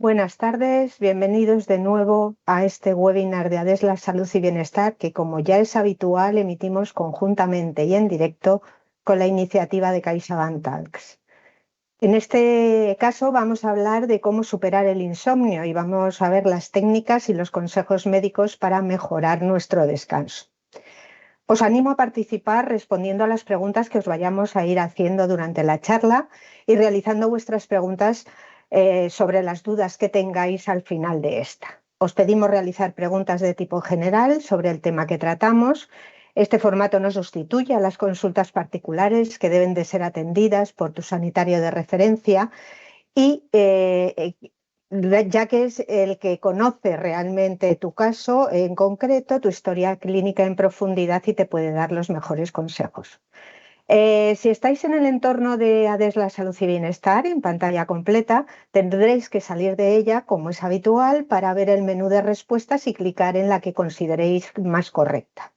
Buenas tardes, bienvenidos de nuevo a este webinar de ADESLA Salud y Bienestar que, como ya es habitual, emitimos conjuntamente y en directo con la iniciativa de CaixaBank Talks. En este caso vamos a hablar de cómo superar el insomnio y vamos a ver las técnicas y los consejos médicos para mejorar nuestro descanso. Os animo a participar respondiendo a las preguntas que os vayamos a ir haciendo durante la charla y realizando vuestras preguntas sobre las dudas que tengáis al final de esta. Os pedimos realizar preguntas de tipo general sobre el tema que tratamos. Este formato no sustituye a las consultas particulares que deben de ser atendidas por tu sanitario de referencia y ya que es el que conoce realmente tu caso en concreto, tu historia clínica en profundidad y te puede dar los mejores consejos. Si estáis en el entorno de ADESLA Salud y Bienestar, en pantalla completa, tendréis que salir de ella, como es habitual, para ver el menú de respuestas y clicar en la que consideréis más correcta,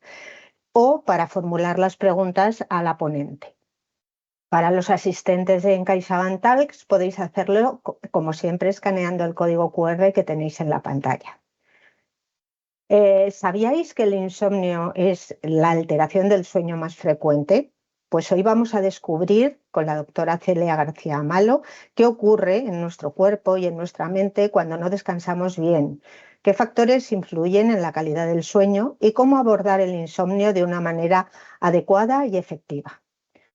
o para formular las preguntas a la ponente. Para los asistentes en CaixaBank Talks podéis hacerlo, como siempre, escaneando el código QR que tenéis en la pantalla. ¿Sabíais que el insomnio es la alteración del sueño más frecuente? Pues hoy vamos a descubrir con la doctora Celia García Amalo qué ocurre en nuestro cuerpo y en nuestra mente cuando no descansamos bien, qué factores influyen en la calidad del sueño y cómo abordar el insomnio de una manera adecuada y efectiva.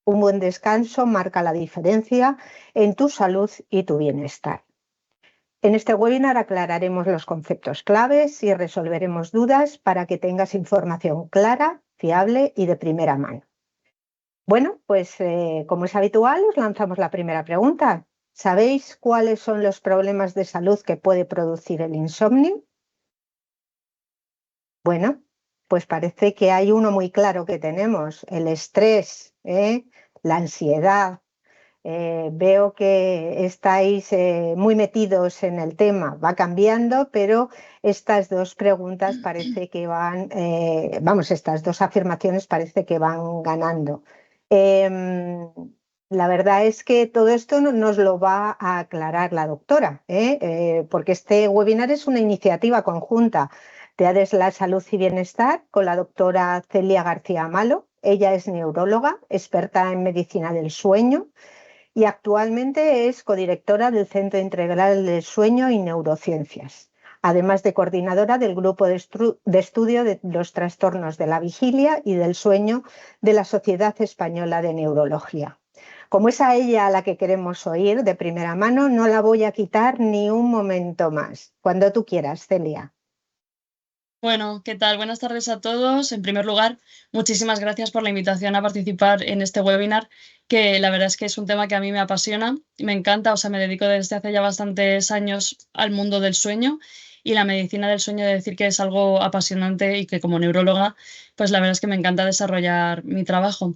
Un buen descanso marca la diferencia en tu salud y tu bienestar. En este webinar aclararemos los conceptos claves y resolveremos dudas para que tengas información clara, fiable y de primera mano. Bueno, pues como es habitual, os lanzamos la primera pregunta. ¿Sabéis cuáles son los problemas de salud que puede producir el insomnio? Bueno, pues parece que hay uno muy claro que tenemos, el estrés, la ansiedad. Veo que estáis muy metidos en el tema, va cambiando, pero estas dos preguntas parece que van, estas dos afirmaciones parece que van ganando. La verdad es que todo esto nos lo va a aclarar la doctora, porque este webinar es una iniciativa conjunta de ADESLA Salud y Bienestar con la doctora Celia García Amalo. Ella es neuróloga, experta en medicina del sueño, y actualmente es codirectora del Centro Integral del Sueño y Neurociencias, además de coordinadora del Grupo de Estudio de los Trastornos de la Vigilia y del Sueño de la Sociedad Española de Neurología. Como es a ella a la que queremos oír de primera mano, no la voy a quitar ni un momento más. Cuando tú quieras, Celia. Bueno, ¿qué tal? Buenas tardes a todos. En primer lugar, muchísimas gracias por la invitación a participar en este webinar, que la verdad es que es un tema que a mí me apasiona y me encanta. O sea, me dedico desde hace ya bastantes años al mundo del sueño y la medicina del sueño, de decir que es algo apasionante y que como neuróloga, pues la verdad es que me encanta desarrollar mi trabajo.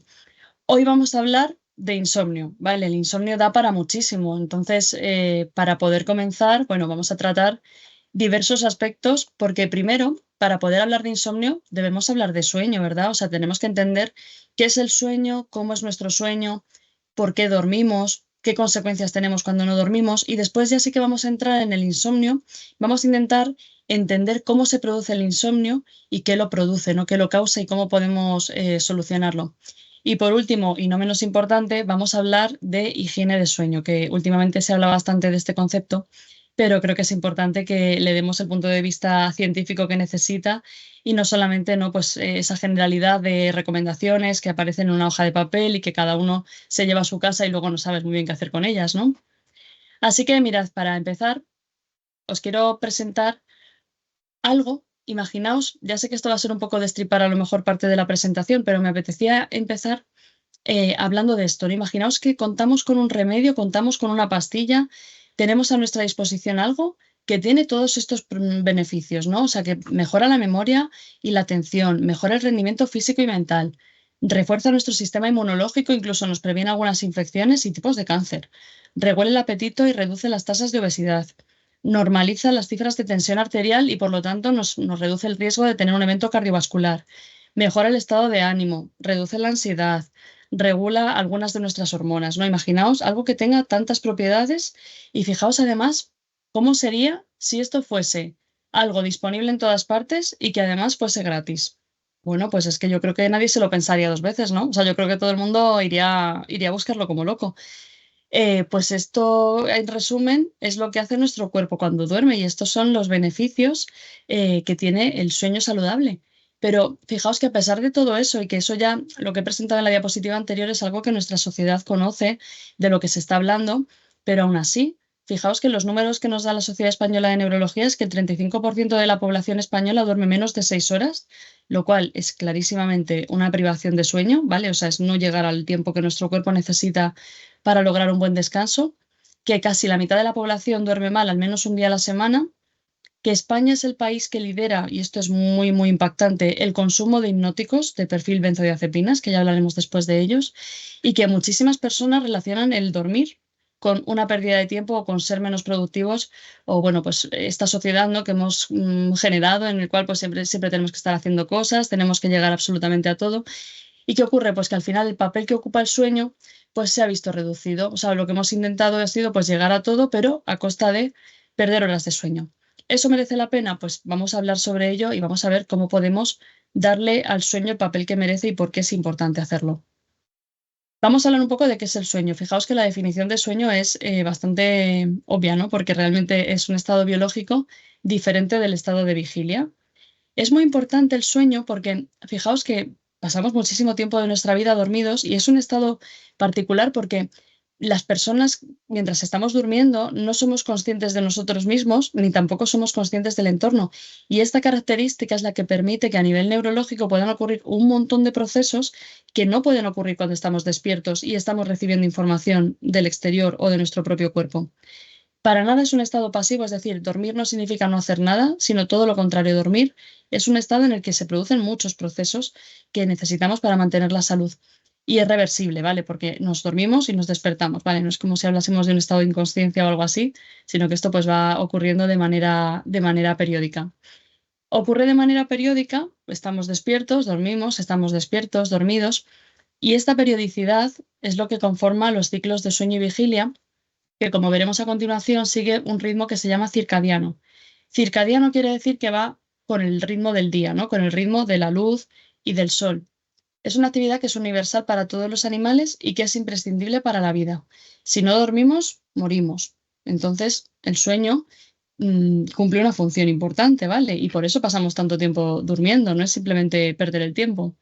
Hoy vamos a hablar de insomnio, ¿vale? El insomnio da para muchísimo. Entonces, para poder comenzar, bueno, vamos a tratar diversos aspectos, porque primero, para poder hablar de insomnio, debemos hablar de sueño, ¿verdad? O sea, tenemos que entender qué es el sueño, cómo es nuestro sueño, por qué dormimos, qué consecuencias tenemos cuando no dormimos, y después ya sí que vamos a entrar en el insomnio. Vamos a intentar entender cómo se produce el insomnio y qué lo produce, ¿no? Qué lo causa y cómo podemos solucionarlo. Y por último, y no menos importante, vamos a hablar de higiene de sueño, que últimamente se habla bastante de este concepto, pero creo que es importante que le demos el punto de vista científico que necesita y no solamente, ¿no?, pues, esa generalidad de recomendaciones que aparecen en una hoja de papel y que cada uno se lleva a su casa y luego no sabes muy bien qué hacer con ellas, ¿no? Así que mirad, para empezar, os quiero presentar algo. Imaginaos, ya sé que esto va a ser un poco destripar a lo mejor parte de la presentación, pero me apetecía empezar hablando de esto, ¿no? Imaginaos que contamos con un remedio, contamos con una pastilla, tenemos a nuestra disposición algo que tiene todos estos beneficios, ¿no? O sea, que mejora la memoria y la atención, mejora el rendimiento físico y mental, refuerza nuestro sistema inmunológico, incluso nos previene algunas infecciones y tipos de cáncer, regula el apetito y reduce las tasas de obesidad, normaliza las cifras de tensión arterial y por lo tanto nos reduce el riesgo de tener un evento cardiovascular, mejora el estado de ánimo, reduce la ansiedad, regula algunas de nuestras hormonas, ¿no? Imaginaos algo que tenga tantas propiedades y fijaos además ¿cómo sería si esto fuese algo disponible en todas partes y que además fuese gratis? Bueno, pues es que yo creo que nadie se lo pensaría dos veces, ¿no? O sea, yo creo que todo el mundo iría a buscarlo como loco. Pues esto, en resumen, es lo que hace nuestro cuerpo cuando duerme y estos son los beneficios que tiene el sueño saludable. Pero fijaos que a pesar de todo eso y que eso ya, lo que he presentado en la diapositiva anterior es algo que nuestra sociedad conoce, de lo que se está hablando, pero aún así, fijaos que los números que nos da la Sociedad Española de Neurología es que el 35% de la población española duerme menos de 6 horas, lo cual es clarísimamente una privación de sueño, ¿vale? O sea, es no llegar al tiempo que nuestro cuerpo necesita para lograr un buen descanso, que casi la mitad de la población duerme mal al menos un día a la semana, que España es el país que lidera, y esto es muy, muy impactante, el consumo de hipnóticos de perfil benzodiazepinas, que ya hablaremos después de ellos, y que muchísimas personas relacionan el dormir con una pérdida de tiempo o con ser menos productivos, o bueno, pues esta sociedad, ¿no?, que hemos generado, en el cual pues siempre tenemos que estar haciendo cosas, tenemos que llegar absolutamente a todo. ¿Y qué ocurre? Pues que al final el papel que ocupa el sueño pues se ha visto reducido. O sea, lo que hemos intentado ha sido pues llegar a todo, pero a costa de perder horas de sueño. ¿Eso merece la pena? Pues vamos a hablar sobre ello y vamos a ver cómo podemos darle al sueño el papel que merece y por qué es importante hacerlo. Vamos a hablar un poco de qué es el sueño. Fijaos que la definición de sueño es bastante obvia, ¿no? Porque realmente es un estado biológico diferente del estado de vigilia. Es muy importante el sueño porque fijaos que pasamos muchísimo tiempo de nuestra vida dormidos y es un estado particular porque las personas, mientras estamos durmiendo, no somos conscientes de nosotros mismos ni tampoco somos conscientes del entorno. Y esta característica es la que permite que a nivel neurológico puedan ocurrir un montón de procesos que no pueden ocurrir cuando estamos despiertos y estamos recibiendo información del exterior o de nuestro propio cuerpo. Para nada es un estado pasivo, es decir, dormir no significa no hacer nada, sino todo lo contrario. Dormir es un estado en el que se producen muchos procesos que necesitamos para mantener la salud. Y es reversible, ¿vale? Porque nos dormimos y nos despertamos, ¿vale? No es como si hablásemos de un estado de inconsciencia o algo así, sino que esto pues va ocurriendo de manera periódica. Ocurre de manera periódica, estamos despiertos, dormimos, estamos despiertos, dormidos, y esta periodicidad es lo que conforma los ciclos de sueño y vigilia que como veremos a continuación sigue un ritmo que se llama circadiano. Circadiano quiere decir que va con el ritmo del día, ¿no? Con el ritmo de la luz y del sol. Es una actividad que es universal para todos los animales y que es imprescindible para la vida. Si no dormimos, morimos. Entonces, el sueño cumple una función importante, ¿vale? Y por eso pasamos tanto tiempo durmiendo, no es simplemente perder el tiempo.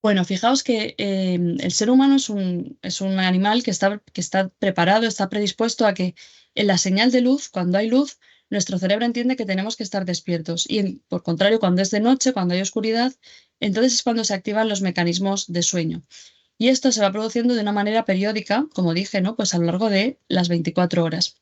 Bueno, fijaos que el ser humano es un animal que está preparado, está predispuesto a que en la señal de luz, cuando hay luz, nuestro cerebro entiende que tenemos que estar despiertos. Y por contrario, cuando es de noche, cuando hay oscuridad, entonces es cuando se activan los mecanismos de sueño. Y esto se va produciendo de una manera periódica, como dije, ¿no? Pues a lo largo de las 24 horas.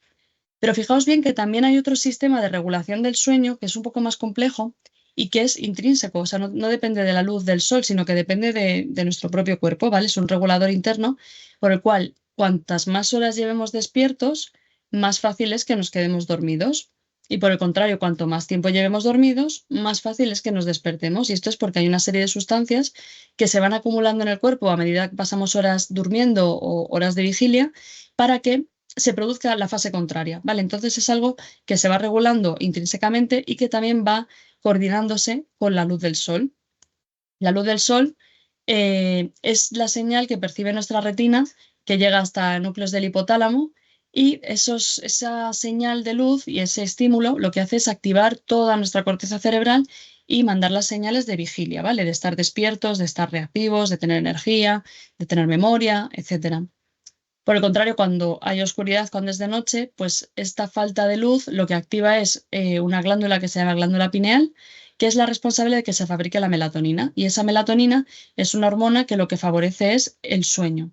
Pero fijaos bien que también hay otro sistema de regulación del sueño que es un poco más complejo y que es intrínseco, o sea, no depende de la luz del sol, sino que depende de nuestro propio cuerpo, ¿vale? Es un regulador interno por el cual cuantas más horas llevemos despiertos, más fácil es que nos quedemos dormidos. Y por el contrario, cuanto más tiempo llevemos dormidos, más fácil es que nos despertemos. Y esto es porque hay una serie de sustancias que se van acumulando en el cuerpo a medida que pasamos horas durmiendo o horas de vigilia para que se produzca la fase contraria, ¿vale? Entonces es algo que se va regulando intrínsecamente y que también va coordinándose con la luz del sol. La luz del sol es la señal que percibe nuestra retina, que llega hasta núcleos del hipotálamo, y esa señal de luz y ese estímulo lo que hace es activar toda nuestra corteza cerebral y mandar las señales de vigilia, ¿vale? De estar despiertos, de estar reactivos, de tener energía, de tener memoria, etcétera. Por el contrario, cuando hay oscuridad, cuando es de noche, pues esta falta de luz lo que activa es una glándula que se llama glándula pineal, que es la responsable de que se fabrique la melatonina. Y esa melatonina es una hormona que lo que favorece es el sueño.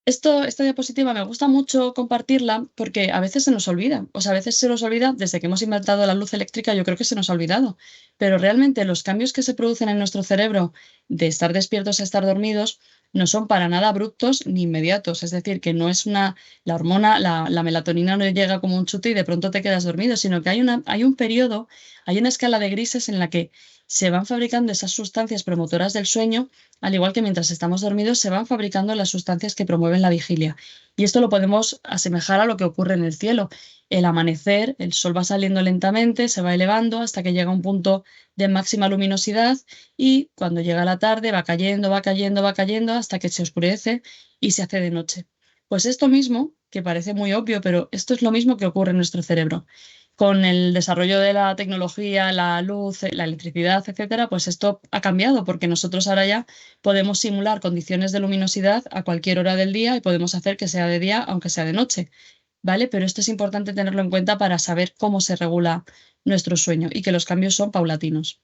Esta diapositiva me gusta mucho compartirla porque a veces se nos olvida, o sea, a veces se nos olvida, desde que hemos inventado la luz eléctrica, yo creo que se nos ha olvidado, pero realmente los cambios que se producen en nuestro cerebro de estar despiertos a estar dormidos no son para nada abruptos ni inmediatos. Es decir, que no es la hormona, la melatonina no llega como un chute y de pronto te quedas dormido, sino que hay un periodo, hay una escala de grises en la que se van fabricando esas sustancias promotoras del sueño, al igual que mientras estamos dormidos se van fabricando las sustancias que promueven la vigilia. Y esto lo podemos asemejar a lo que ocurre en el cielo. El amanecer, el sol va saliendo lentamente, se va elevando hasta que llega a un punto de máxima luminosidad y cuando llega la tarde va cayendo, va cayendo, va cayendo hasta que se oscurece y se hace de noche. Pues esto mismo, que parece muy obvio, pero esto es lo mismo que ocurre en nuestro cerebro. Con el desarrollo de la tecnología, la luz, la electricidad, etcétera, pues esto ha cambiado porque nosotros ahora ya podemos simular condiciones de luminosidad a cualquier hora del día y podemos hacer que sea de día aunque sea de noche, ¿vale? Pero esto es importante tenerlo en cuenta para saber cómo se regula nuestro sueño y que los cambios son paulatinos.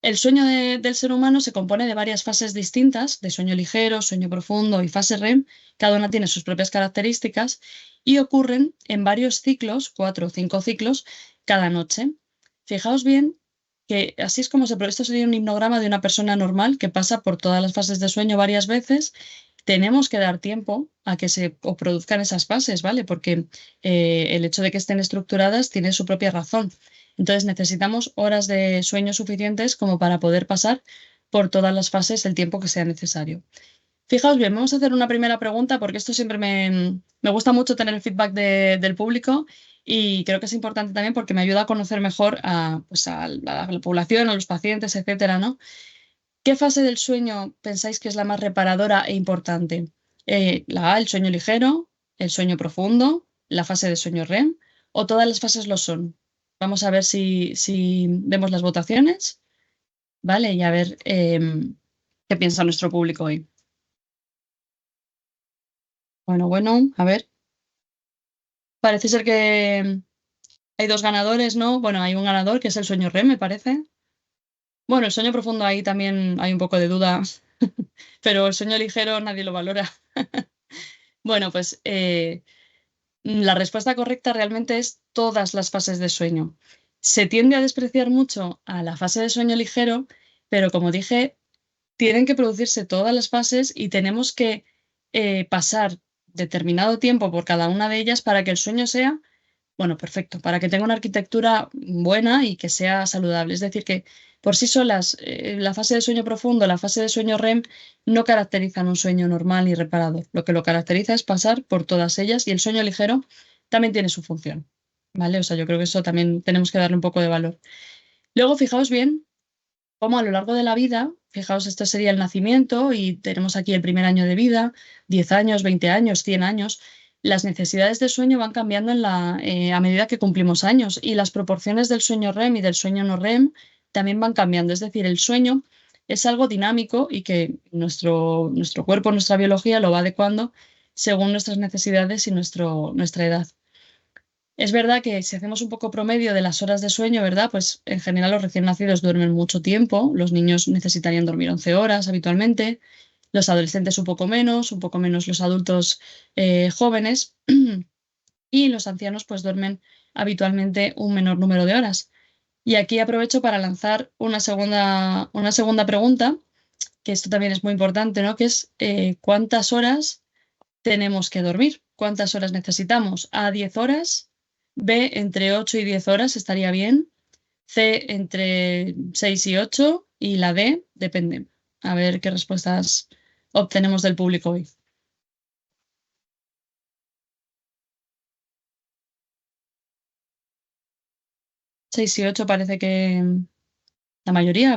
El sueño del ser humano se compone de varias fases distintas, de sueño ligero, sueño profundo y fase REM. Cada una tiene sus propias características y ocurren en varios ciclos, 4 o 5 ciclos, cada noche. Fijaos bien que así es como esto sería un hipnograma de una persona normal que pasa por todas las fases de sueño varias veces. Tenemos que dar tiempo a que se o produzcan esas fases, ¿vale? Porque el hecho de que estén estructuradas tiene su propia razón. Entonces necesitamos horas de sueño suficientes como para poder pasar por todas las fases el tiempo que sea necesario. Fijaos bien, vamos a hacer una primera pregunta porque esto siempre me gusta mucho tener el feedback del público y creo que es importante también porque me ayuda a conocer mejor pues a la población, a los pacientes, etcétera, ¿no? ¿Qué fase del sueño pensáis que es la más reparadora e importante? La A, el sueño ligero, el sueño profundo, la fase de sueño REM o todas las fases lo son. Vamos a ver si vemos las votaciones, ¿vale? Y a ver qué piensa nuestro público hoy. Bueno, a ver. Parece ser que hay dos ganadores, ¿no? Bueno, hay un ganador que es el sueño REM, me parece. Bueno, el sueño profundo ahí también hay un poco de duda, pero el sueño ligero nadie lo valora. Bueno, pues la respuesta correcta realmente es todas las fases de sueño. Se tiende a despreciar mucho a la fase de sueño ligero, pero como dije, tienen que producirse todas las fases y tenemos que pasar determinado tiempo por cada una de ellas para que el sueño sea, bueno, perfecto, para que tenga una arquitectura buena y que sea saludable. Es decir, que por sí solas, la fase de sueño profundo, la fase de sueño REM, no caracterizan un sueño normal y reparador. Lo que lo caracteriza es pasar por todas ellas y el sueño ligero también tiene su función. ¿Vale? O sea, yo creo que eso también tenemos que darle un poco de valor. Luego, fijaos bien cómo a lo largo de la vida, fijaos, esto sería el nacimiento y tenemos aquí el primer año de vida, 10 años, 20 años, 100 años. Las necesidades de sueño van cambiando a medida que cumplimos años y las proporciones del sueño REM y del sueño no REM también van cambiando. Es decir, el sueño es algo dinámico y que nuestro cuerpo, nuestra biología lo va adecuando según nuestras necesidades y nuestra edad. Es verdad que si hacemos un poco promedio de las horas de sueño, ¿verdad? Pues en general los recién nacidos duermen mucho tiempo, los niños necesitarían dormir 11 horas habitualmente, los adolescentes un poco menos los adultos jóvenes y los ancianos pues duermen habitualmente un menor número de horas. Y aquí aprovecho para lanzar una segunda pregunta, que esto también es muy importante, ¿no? Que es ¿cuántas horas tenemos que dormir? ¿Cuántas horas necesitamos? A, 10 horas. B, entre 8 y 10 horas estaría bien. C, entre 6 y 8. Y la D, depende. A ver qué respuestas obtenemos del público hoy. 6 y 8 parece que la mayoría.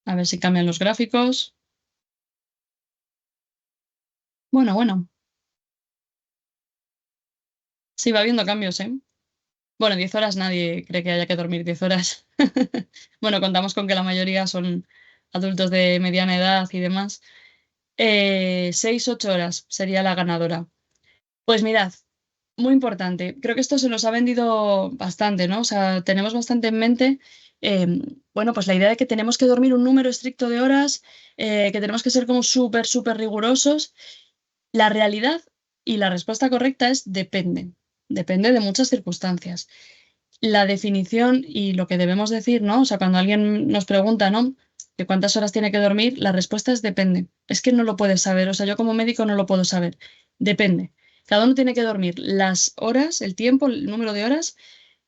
A ver si cambian los gráficos. Bueno. Sí, va habiendo cambios, ¿eh? Bueno, 10 horas nadie cree que haya que dormir 10 horas. Bueno, contamos con que la mayoría son adultos de mediana edad y demás. 6, 8 horas sería la ganadora. Pues mirad, muy importante. Creo que esto se nos ha vendido bastante, ¿no? O sea, tenemos bastante en mente, eh, bueno, pues la idea de que tenemos que dormir un número estricto de horas, que tenemos que ser como súper rigurosos. La realidad y la respuesta correcta es depende. Depende de muchas circunstancias. La definición y lo que debemos decir, ¿no? O sea, cuando alguien nos pregunta, ¿no? ¿De cuántas horas tiene que dormir? La respuesta es depende. Es que no lo puedes saber. O sea, yo como médico no lo puedo saber. Depende. Cada uno tiene que dormir las horas, el tiempo, el número de horas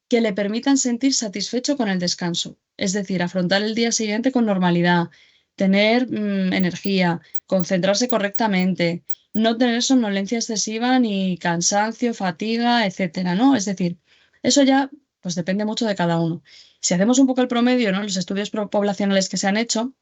que le permitan sentir satisfecho con el descanso. Es decir, afrontar el día siguiente con normalidad, tener energía, concentrarse correctamente, no tener somnolencia excesiva ni cansancio, fatiga, etcétera, ¿no? Es decir, eso ya pues depende mucho de cada uno. Si hacemos un poco el promedio, ¿no? Los estudios poblacionales que se han hecho,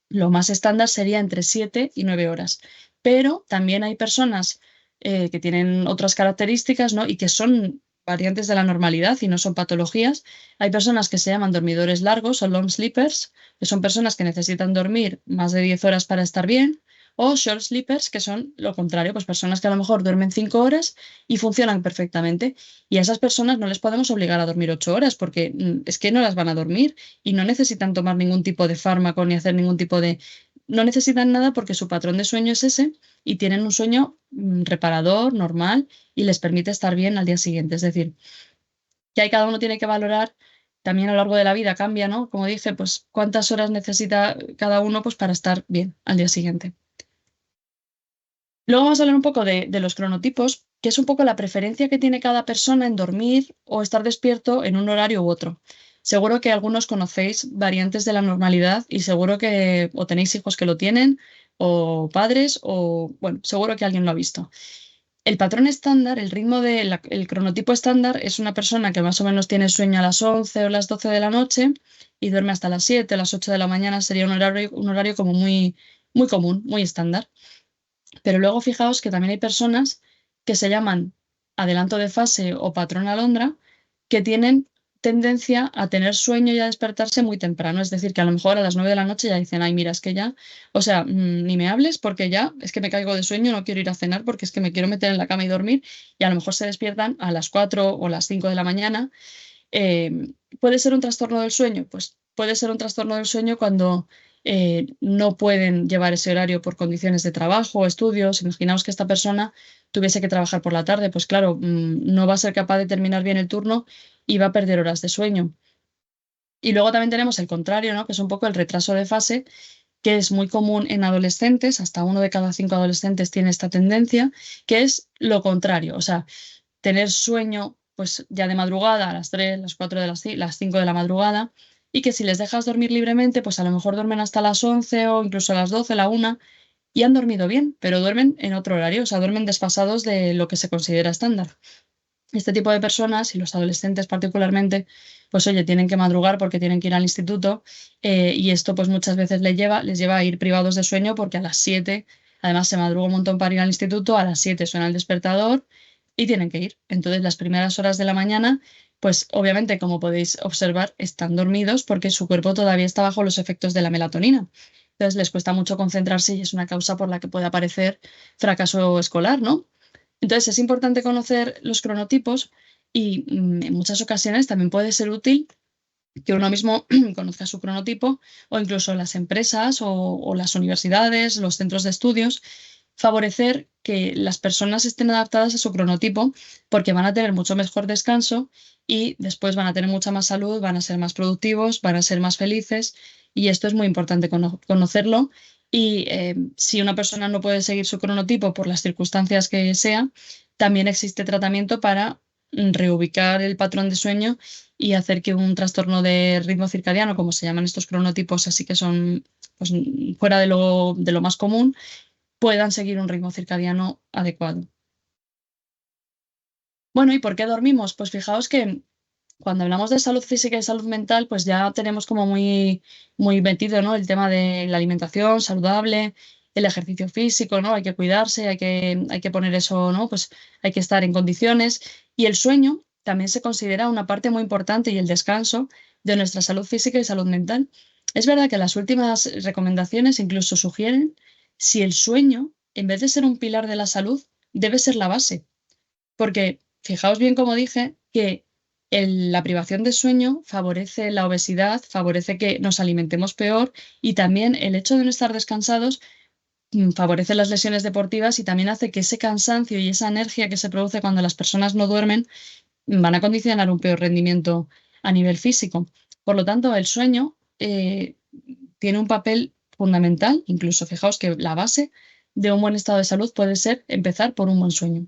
lo más estándar sería entre 7 y 9 horas. Pero también hay personas que tienen otras características, ¿no? Y que son variantes de la normalidad y no son patologías. Hay personas que se llaman dormidores largos o long sleepers, que son personas que necesitan dormir más de 10 horas para estar bien. O short sleepers, que son lo contrario, pues personas que a lo mejor duermen 5 horas y funcionan perfectamente. Y a esas personas no les podemos obligar a dormir 8 horas porque es que no las van a dormir y no necesitan tomar ningún tipo de fármaco ni hacer ningún tipo de... No necesitan nada porque su patrón de sueño es ese y tienen un sueño reparador, normal y les permite estar bien al día siguiente. Es decir, que ahí cada uno tiene que valorar, también a lo largo de la vida cambia, ¿no? Como dije, pues cuántas horas necesita cada uno pues para estar bien al día siguiente. Luego vamos a hablar un poco de los cronotipos, que es un poco la preferencia que tiene cada persona en dormir o estar despierto en un horario u otro. Seguro que algunos conocéis variantes de la normalidad y seguro que o tenéis hijos que lo tienen o padres o, bueno, seguro que alguien lo ha visto. El patrón estándar, el ritmo el cronotipo estándar es una persona que más o menos tiene sueño a las 11 o las 12 de la noche y duerme hasta las 7 o las 8 de la mañana. Sería un horario como muy, muy común, muy estándar. Pero luego fijaos que también hay personas que se llaman adelanto de fase o patrón alondra, que tienen tendencia a tener sueño y a despertarse muy temprano. Es decir, que a lo mejor a las 9 de la noche ya dicen, ay, mira, es que ya, o sea, ni me hables porque ya es que me caigo de sueño, no quiero ir a cenar porque es que me quiero meter en la cama y dormir. Y a lo mejor se despiertan a las 4 o las 5 de la mañana. ¿Puede ser un trastorno del sueño? Pues puede ser un trastorno del sueño cuando no pueden llevar ese horario por condiciones de trabajo o estudios. Imaginaos que esta persona tuviese que trabajar por la tarde, pues claro, no va a ser capaz de terminar bien el turno y va a perder horas de sueño. Y luego también tenemos el contrario, ¿no? Que es un poco el retraso de fase, que es muy común en adolescentes, hasta 1 de cada 5 adolescentes tiene esta tendencia, que es lo contrario, o sea, tener sueño pues ya de madrugada a las 3 las 4 las 5 de la madrugada y que si les dejas dormir libremente, pues a lo mejor duermen hasta las 11 o incluso a las 12 la 1 y han dormido bien, pero duermen en otro horario, o sea, duermen desfasados de lo que se considera estándar. Este tipo de personas, y los adolescentes particularmente, pues oye, tienen que madrugar porque tienen que ir al instituto y esto pues muchas veces les lleva a ir privados de sueño porque a las 7 además se madruga un montón para ir al instituto, a las 7 suena el despertador y tienen que ir. Entonces las primeras horas de la mañana, pues obviamente como podéis observar, están dormidos porque su cuerpo todavía está bajo los efectos de la melatonina. Entonces les cuesta mucho concentrarse y es una causa por la que puede aparecer fracaso escolar, ¿no? Entonces es importante conocer los cronotipos y en muchas ocasiones también puede ser útil que uno mismo conozca su cronotipo o incluso las empresas o las universidades, los centros de estudios, favorecer que las personas estén adaptadas a su cronotipo porque van a tener mucho mejor descanso y después van a tener mucha más salud, van a ser más productivos, van a ser más felices y esto es muy importante conocerlo. Y si una persona no puede seguir su cronotipo por las circunstancias que sea, también existe tratamiento para reubicar el patrón de sueño y hacer que un trastorno de ritmo circadiano, como se llaman estos cronotipos, así que son pues, fuera de lo más común, puedan seguir un ritmo circadiano adecuado. Bueno, ¿y por qué dormimos? Pues fijaos que cuando hablamos de salud física y salud mental, pues ya tenemos como muy, muy metido, ¿no? El tema de la alimentación saludable, el ejercicio físico, ¿no? Hay que cuidarse, hay que poner eso, ¿no? Pues hay que estar en condiciones. Y el sueño también se considera una parte muy importante y el descanso de nuestra salud física y salud mental. Es verdad que las últimas recomendaciones incluso sugieren si el sueño, en vez de ser un pilar de la salud, debe ser la base. Porque fijaos bien, como dije, que la privación de sueño favorece la obesidad, favorece que nos alimentemos peor y también el hecho de no estar descansados favorece las lesiones deportivas y también hace que ese cansancio y esa energía que se produce cuando las personas no duermen van a condicionar un peor rendimiento a nivel físico. Por lo tanto, el sueño tiene un papel fundamental, incluso fijaos que la base de un buen estado de salud puede ser empezar por un buen sueño.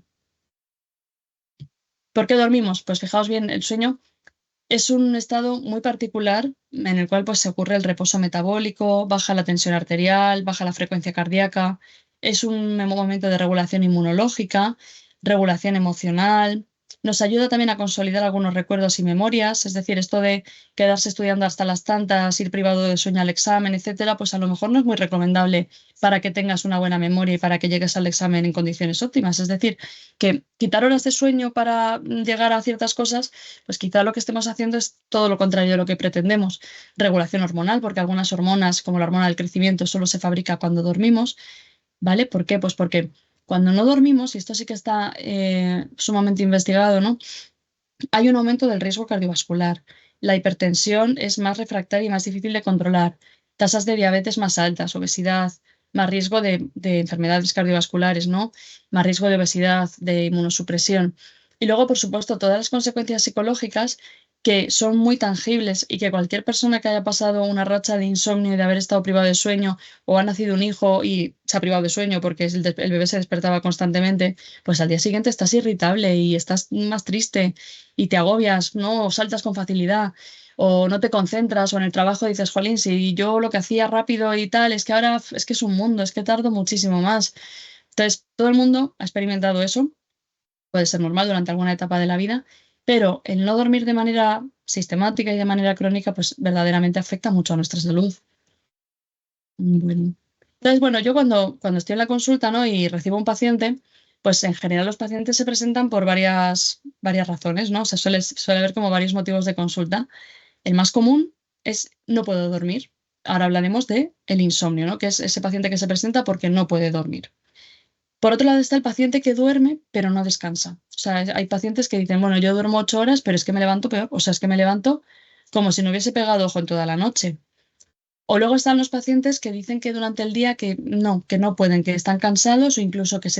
¿Por qué dormimos? Pues fijaos bien, el sueño es un estado muy particular en el cual pues, se ocurre el reposo metabólico, baja la tensión arterial, baja la frecuencia cardíaca, es un momento de regulación inmunológica, regulación emocional, nos ayuda también a consolidar algunos recuerdos y memorias, es decir, esto de quedarse estudiando hasta las tantas, ir privado de sueño al examen, etcétera, pues a lo mejor no es muy recomendable para que tengas una buena memoria y para que llegues al examen en condiciones óptimas. Es decir, que quitar horas de sueño para llegar a ciertas cosas pues quizá lo que estemos haciendo es todo lo contrario de lo que pretendemos. Regulación hormonal, porque algunas hormonas, como la hormona del crecimiento, solo se fabrica cuando dormimos, ¿vale? ¿Por qué? Pues porque cuando no dormimos, y esto sí que está sumamente investigado, ¿no? Hay un aumento del riesgo cardiovascular. La hipertensión es más refractaria y más difícil de controlar. Tasas de diabetes más altas, obesidad, más riesgo de enfermedades cardiovasculares, ¿no? Más riesgo de obesidad, de inmunosupresión. Y luego, por supuesto, todas las consecuencias psicológicas que son muy tangibles y que cualquier persona que haya pasado una racha de insomnio y de haber estado privado de sueño o ha nacido un hijo y se ha privado de sueño porque el bebé se despertaba constantemente, pues al día siguiente estás irritable y estás más triste y te agobias, ¿no? O saltas con facilidad, o no te concentras, o en el trabajo dices, jolín, si yo lo que hacía rápido y tal, es que ahora es que es un mundo, es que tardo muchísimo más. Entonces, todo el mundo ha experimentado eso, puede ser normal durante alguna etapa de la vida, pero el no dormir de manera sistemática y de manera crónica, pues verdaderamente afecta mucho a nuestra salud. Bueno. Entonces, bueno, yo cuando estoy en la consulta, ¿no? Y recibo un paciente, pues en general los pacientes se presentan por varias razones, ¿no? O sea, suele haber como varios motivos de consulta. El más común es no puedo dormir. Ahora hablaremos de el insomnio, ¿no? Que es ese paciente que se presenta porque no puede dormir. Por otro lado está el paciente que duerme pero no descansa. O sea, hay pacientes que dicen, bueno, yo duermo 8 horas, pero es que me levanto peor. O sea, es que me levanto como si no hubiese pegado ojo en toda la noche. O luego están los pacientes que dicen que durante el día que no pueden, que están cansados o incluso que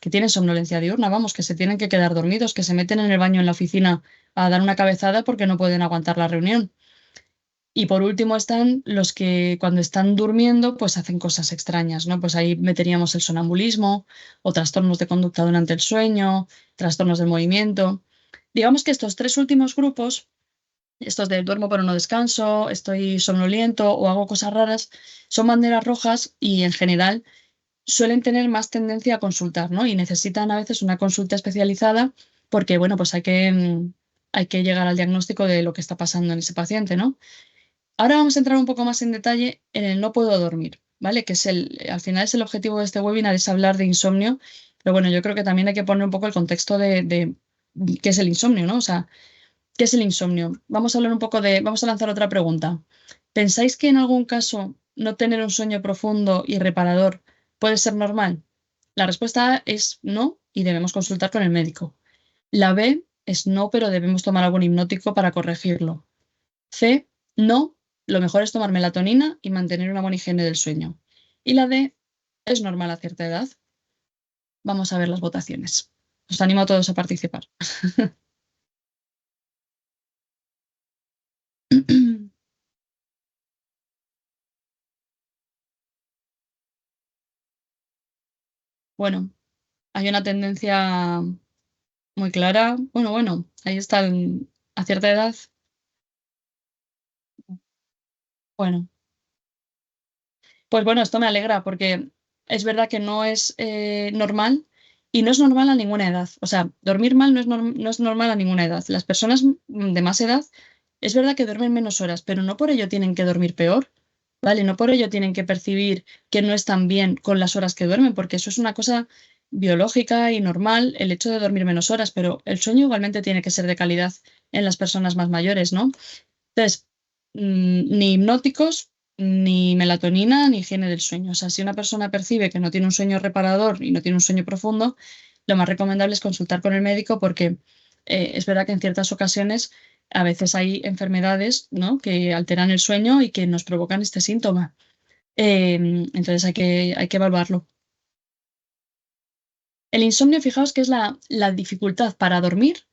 tienen somnolencia diurna, vamos, que se tienen que quedar dormidos, que se meten en el baño en la oficina a dar una cabezada porque no pueden aguantar la reunión. Y por último están los que cuando están durmiendo pues hacen cosas extrañas, ¿no? Pues ahí meteríamos el sonambulismo o trastornos de conducta durante el sueño, trastornos del movimiento. Digamos que estos tres últimos grupos, estos de duermo pero no descanso, estoy somnoliento o hago cosas raras, son banderas rojas y en general suelen tener más tendencia a consultar, ¿no? Y necesitan a veces una consulta especializada porque, bueno, pues hay que llegar al diagnóstico de lo que está pasando en ese paciente, ¿no? Ahora vamos a entrar un poco más en detalle en el no puedo dormir, ¿vale? Que es al final es el objetivo de este webinar, es hablar de insomnio, pero bueno, yo creo que también hay que poner un poco el contexto de qué es el insomnio, ¿no? O sea, ¿qué es el insomnio? Vamos a hablar un poco vamos a lanzar otra pregunta. ¿Pensáis que en algún caso no tener un sueño profundo y reparador puede ser normal? La respuesta A es no y debemos consultar con el médico. La B es no, pero debemos tomar algún hipnótico para corregirlo. C, no, lo mejor es tomar melatonina y mantener una buena higiene del sueño. Y la D, es normal a cierta edad. Vamos a ver las votaciones. Os animo a todos a participar. Bueno, hay una tendencia muy clara. Bueno, ahí están a cierta edad. Bueno, pues bueno, esto me alegra porque es verdad que no es normal y no es normal a ninguna edad. O sea, dormir mal no es normal a ninguna edad. Las personas de más edad es verdad que duermen menos horas, pero no por ello tienen que dormir peor, ¿vale? No por ello tienen que percibir que no están bien con las horas que duermen, porque eso es una cosa biológica y normal, el hecho de dormir menos horas, pero el sueño igualmente tiene que ser de calidad en las personas más mayores, ¿no? Entonces, ni hipnóticos, ni melatonina, ni higiene del sueño. O sea, si una persona percibe que no tiene un sueño reparador y no tiene un sueño profundo, lo más recomendable es consultar con el médico porque es verdad que en ciertas ocasiones a veces hay enfermedades, ¿no? Que alteran el sueño y que nos provocan este síntoma. Entonces hay que evaluarlo. El insomnio, fijaos que es la dificultad para dormir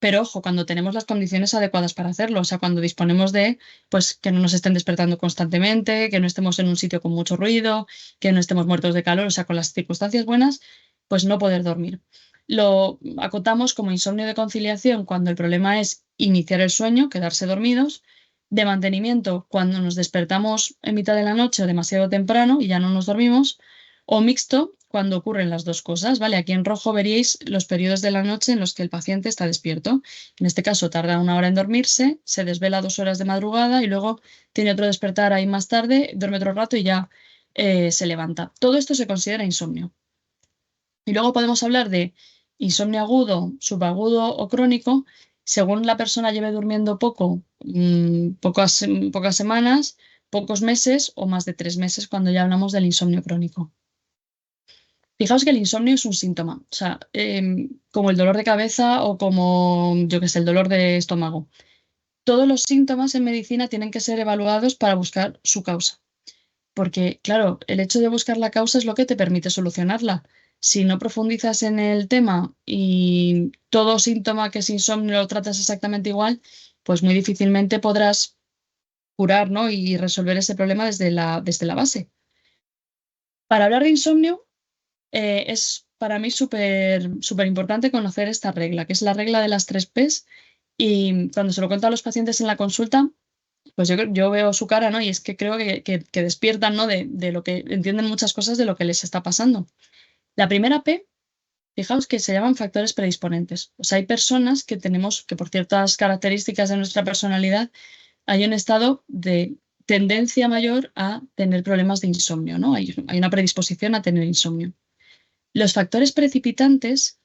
pero ojo, cuando tenemos las condiciones adecuadas para hacerlo, o sea, cuando disponemos de, pues, que no nos estén despertando constantemente, que no estemos en un sitio con mucho ruido, que no estemos muertos de calor, o sea, con las circunstancias buenas, pues no poder dormir. Lo acotamos como insomnio de conciliación cuando el problema es iniciar el sueño, quedarse dormidos, de mantenimiento cuando nos despertamos en mitad de la noche o demasiado temprano y ya no nos dormimos, o mixto cuando ocurren las dos cosas, ¿vale? Aquí en rojo veríais los periodos de la noche en los que el paciente está despierto. En este caso tarda 1 hora en dormirse, se desvela 2 horas de madrugada y luego tiene otro despertar ahí más tarde, duerme otro rato y ya se levanta. Todo esto se considera insomnio. Y luego podemos hablar de insomnio agudo, subagudo o crónico, según la persona lleve durmiendo poco, pocas semanas, pocos meses o más de 3 meses cuando ya hablamos del insomnio crónico. Fijaos que el insomnio es un síntoma, o sea, como el dolor de cabeza o como, yo qué sé, el dolor de estómago. Todos los síntomas en medicina tienen que ser evaluados para buscar su causa. Porque, claro, el hecho de buscar la causa es lo que te permite solucionarla. Si no profundizas en el tema y todo síntoma que es insomnio lo tratas exactamente igual, pues muy difícilmente podrás curar, ¿no? Y resolver ese problema desde la base. Para hablar de insomnio, es para mí súper súper importante conocer esta regla, que es la regla de las 3 Ps. Y cuando se lo cuento a los pacientes en la consulta, pues yo veo su cara, ¿no? Y es que creo que despiertan, ¿no? De lo que entienden muchas cosas de lo que les está pasando. La primera P, fijaos que se llaman factores predisponentes. O sea, hay personas que tenemos que por ciertas características de nuestra personalidad hay un estado de tendencia mayor a tener problemas de insomnio, ¿no? Hay una predisposición a tener insomnio. Los factores precipitantes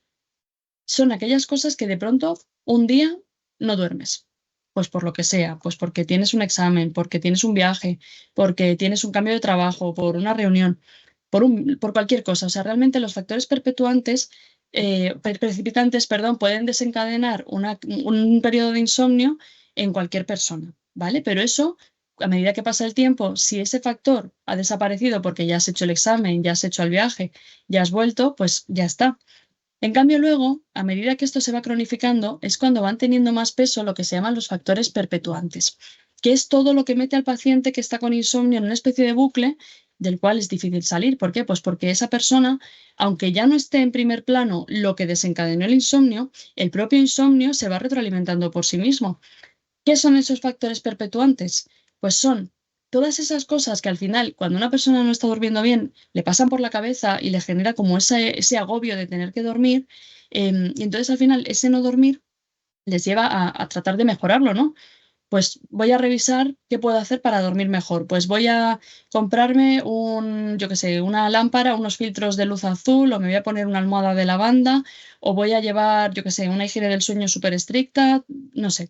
son aquellas cosas que de pronto un día no duermes. Pues por lo que sea, pues porque tienes un examen, porque tienes un viaje, porque tienes un cambio de trabajo, por una reunión, por cualquier cosa. O sea, realmente los factores precipitantes, perdón, pueden desencadenar un periodo de insomnio en cualquier persona, ¿vale? Pero eso, a medida que pasa el tiempo, si ese factor ha desaparecido porque ya has hecho el examen, ya has hecho el viaje, ya has vuelto, pues ya está. En cambio, luego, a medida que esto se va cronificando, es cuando van teniendo más peso lo que se llaman los factores perpetuantes, que es todo lo que mete al paciente que está con insomnio en una especie de bucle del cual es difícil salir. ¿Por qué? Pues porque esa persona, aunque ya no esté en primer plano lo que desencadenó el insomnio, el propio insomnio se va retroalimentando por sí mismo. ¿Qué son esos factores perpetuantes? Pues son todas esas cosas que al final, cuando una persona no está durmiendo bien, le pasan por la cabeza y le genera como ese agobio de tener que dormir. Y entonces al final ese no dormir les lleva a tratar de mejorarlo, ¿no? Pues voy a revisar qué puedo hacer para dormir mejor. Pues voy a comprarme yo qué sé, una lámpara, unos filtros de luz azul, o me voy a poner una almohada de lavanda, o voy a llevar, yo qué sé, una higiene del sueño súper estricta, no sé,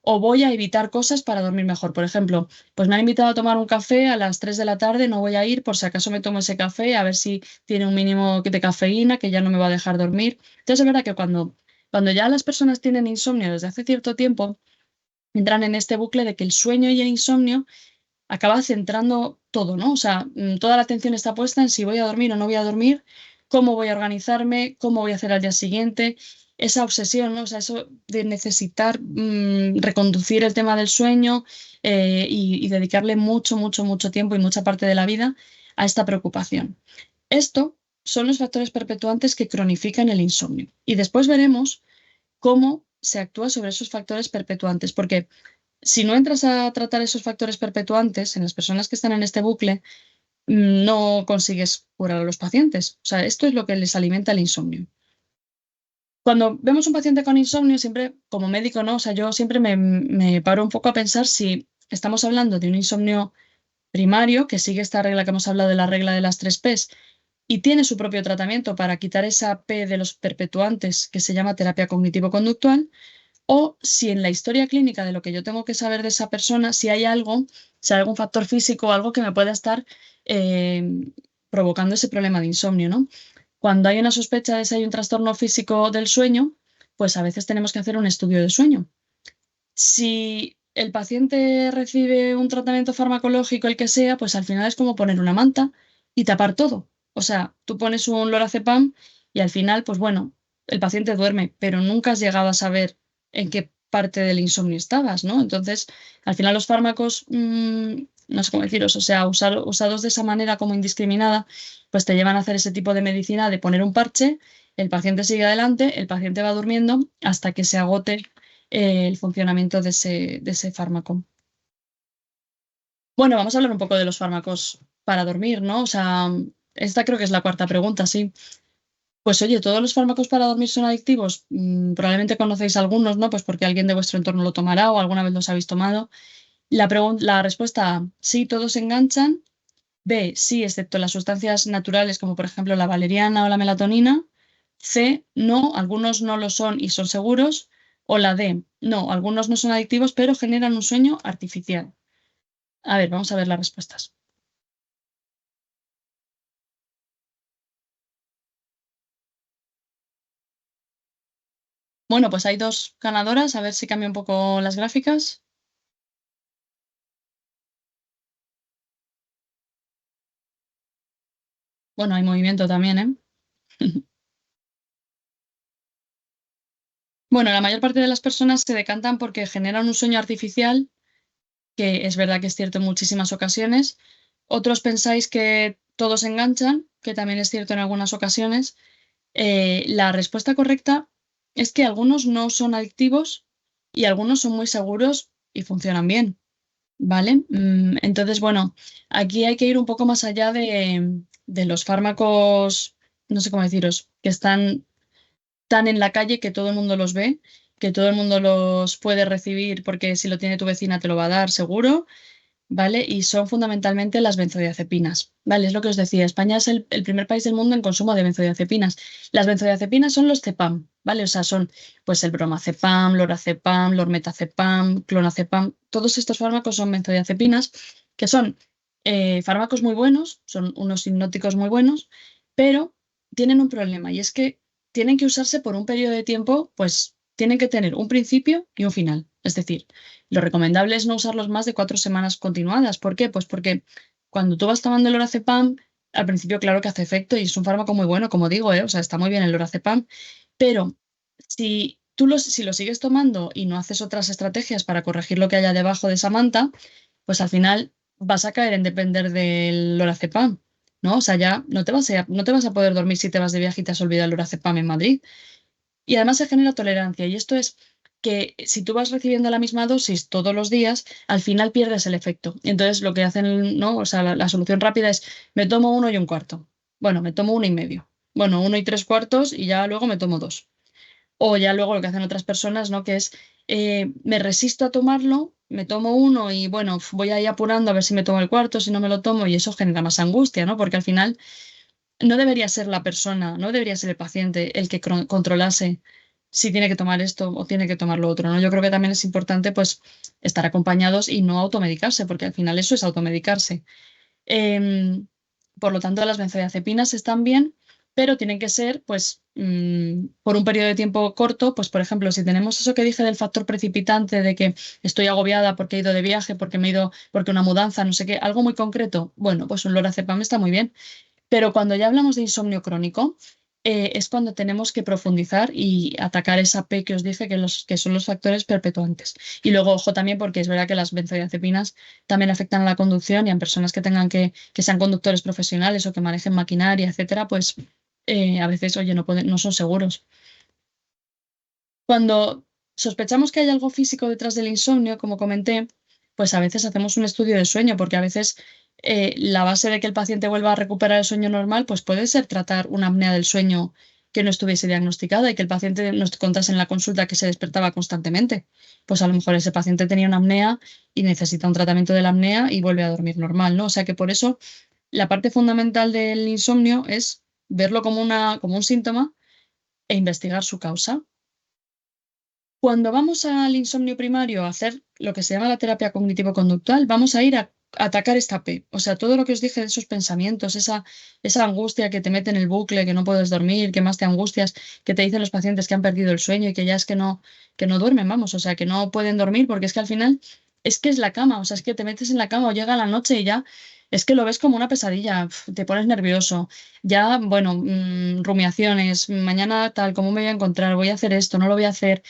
o voy a evitar cosas para dormir mejor. Por ejemplo, pues me han invitado a tomar un café a las 3 de la tarde, no voy a ir por si acaso me tomo ese café, a ver si tiene un mínimo de cafeína que ya no me va a dejar dormir. Entonces es verdad que cuando ya las personas tienen insomnio desde hace cierto tiempo, entran en este bucle de que el sueño y el insomnio acaba centrando todo, ¿no? O sea, toda la atención está puesta en si voy a dormir o no voy a dormir, cómo voy a organizarme, cómo voy a hacer al día siguiente, esa obsesión, ¿no? O sea, eso de necesitar reconducir el tema del sueño y dedicarle mucho, mucho, mucho tiempo y mucha parte de la vida a esta preocupación. Esto son los factores perpetuantes que cronifican el insomnio. Y después veremos cómo se actúa sobre esos factores perpetuantes, porque si no entras a tratar esos factores perpetuantes en las personas que están en este bucle, no consigues curar a los pacientes. O sea, esto es lo que les alimenta el insomnio. Cuando vemos un paciente con insomnio, siempre, como médico, ¿no? O sea, yo siempre me paro un poco a pensar si estamos hablando de un insomnio primario, que sigue esta regla que hemos hablado de la regla de las 3 Ps, y tiene su propio tratamiento para quitar esa P de los perpetuantes, que se llama terapia cognitivo-conductual, o si en la historia clínica de lo que yo tengo que saber de esa persona, si hay algo, si hay algún factor físico o algo que me pueda estar provocando ese problema de insomnio, ¿no? Cuando hay una sospecha de si hay un trastorno físico del sueño, pues a veces tenemos que hacer un estudio de sueño. Si el paciente recibe un tratamiento farmacológico, el que sea, pues al final es como poner una manta y tapar todo. O sea, tú pones un lorazepam y al final, pues bueno, el paciente duerme, pero nunca has llegado a saber en qué parte del insomnio estabas, ¿no? Entonces, al final los fármacos, no sé cómo deciros, o sea, usados de esa manera como indiscriminada, pues te llevan a hacer ese tipo de medicina de poner un parche, el paciente sigue adelante, el paciente va durmiendo hasta que se agote el funcionamiento de ese fármaco. Bueno, vamos a hablar un poco de los fármacos para dormir, ¿no? O sea, esta creo que es la cuarta pregunta, sí. Pues oye, ¿todos los fármacos para dormir son adictivos? Probablemente conocéis algunos, ¿no? Pues porque alguien de vuestro entorno lo tomará o alguna vez los habéis tomado. La respuesta A, sí, todos enganchan. B, sí, excepto las sustancias naturales como por ejemplo la valeriana o la melatonina. C, no, algunos no lo son y son seguros. O la D, no, algunos no son adictivos, pero generan un sueño artificial. A ver, vamos a ver las respuestas. Bueno, pues hay dos ganadoras, a ver si cambia un poco las gráficas. Bueno, hay movimiento también, ¿eh? Bueno, la mayor parte de las personas se decantan porque generan un sueño artificial, que es verdad que es cierto en muchísimas ocasiones. Otros pensáis que todos enganchan, que también es cierto en algunas ocasiones. La respuesta correcta es que algunos no son adictivos y algunos son muy seguros y funcionan bien, ¿vale? Entonces, bueno, aquí hay que ir un poco más allá de los fármacos, no sé cómo deciros, que están tan en la calle que todo el mundo los ve, que todo el mundo los puede recibir porque si lo tiene tu vecina te lo va a dar seguro, ¿vale? Y son fundamentalmente las benzodiazepinas, ¿vale? Es lo que os decía, España es el primer país del mundo en consumo de benzodiazepinas. Las benzodiazepinas son los Cepam, ¿vale? O sea, son pues el bromazepam, lorazepam, lormetazepam, clonazepam, todos estos fármacos son benzodiazepinas, que son fármacos muy buenos, son unos hipnóticos muy buenos, pero tienen un problema y es que tienen que usarse por un periodo de tiempo, pues tienen que tener un principio y un final. Es decir, lo recomendable es no usarlos más de 4 semanas continuadas. ¿Por qué? Pues porque cuando tú vas tomando el lorazepam, al principio claro que hace efecto y es un fármaco muy bueno, como digo, ¿eh? O sea, está muy bien el lorazepam, pero si lo sigues tomando y no haces otras estrategias para corregir lo que haya debajo de esa manta, pues al final vas a caer en depender del lorazepam, ¿no? O sea, ya no te vas a poder dormir si te vas de viaje y te has olvidado el lorazepam en Madrid. Y además se genera tolerancia. Y esto es que si tú vas recibiendo la misma dosis todos los días, al final pierdes el efecto. Entonces lo que hacen, ¿no? O sea, la solución rápida es me tomo 1 y 1/4. Bueno, me tomo 1 y medio. Bueno, 1 y 3/4 y ya luego me tomo 2. O ya luego lo que hacen otras personas, ¿no? Que es me resisto a tomarlo, me tomo uno y bueno, voy ahí apurando a ver si me tomo el cuarto, si no me lo tomo, y eso genera más angustia, ¿no? Porque al final no debería ser la persona, no debería ser el paciente el que controlase si tiene que tomar esto o tiene que tomar lo otro, ¿no? Yo creo que también es importante, pues, estar acompañados y no automedicarse, porque al final eso es automedicarse. Em, por lo tanto, las benzodiazepinas están bien, pero tienen que ser, pues, por un periodo de tiempo corto. Pues, por ejemplo, si tenemos eso que dije del factor precipitante, de que estoy agobiada porque he ido de viaje, porque me he ido, porque una mudanza, no sé qué, algo muy concreto, bueno, pues un lorazepam está muy bien. Pero cuando ya hablamos de insomnio crónico, es cuando tenemos que profundizar y atacar esa P que os dije, que son los factores perpetuantes. Y luego, ojo también, porque es verdad que las benzodiazepinas también afectan a la conducción y a personas que tengan que sean conductores profesionales o que manejen maquinaria, etcétera, pues a veces, oye, no son seguros. Cuando sospechamos que hay algo físico detrás del insomnio, como comenté, pues a veces hacemos un estudio de sueño, porque a veces la base de que el paciente vuelva a recuperar el sueño normal, pues puede ser tratar una apnea del sueño que no estuviese diagnosticada y que el paciente nos contase en la consulta que se despertaba constantemente. Pues a lo mejor ese paciente tenía una apnea y necesita un tratamiento de la apnea y vuelve a dormir normal, ¿no? O sea que por eso la parte fundamental del insomnio es verlo como un síntoma e investigar su causa. Cuando vamos al insomnio primario a hacer lo que se llama la terapia cognitivo-conductual, vamos a ir a atacar esta P. O sea, todo lo que os dije de esos pensamientos, esa angustia que te mete en el bucle, que no puedes dormir, que más te angustias, que te dicen los pacientes que han perdido el sueño y que ya es que no duermen, vamos, o sea, que no pueden dormir porque es que al final es que es la cama, o sea, es que te metes en la cama o llega la noche y ya es que lo ves como una pesadilla, te pones nervioso, ya, bueno, rumiaciones, mañana tal, ¿cómo me voy a encontrar? Voy a hacer esto, no lo voy a hacer.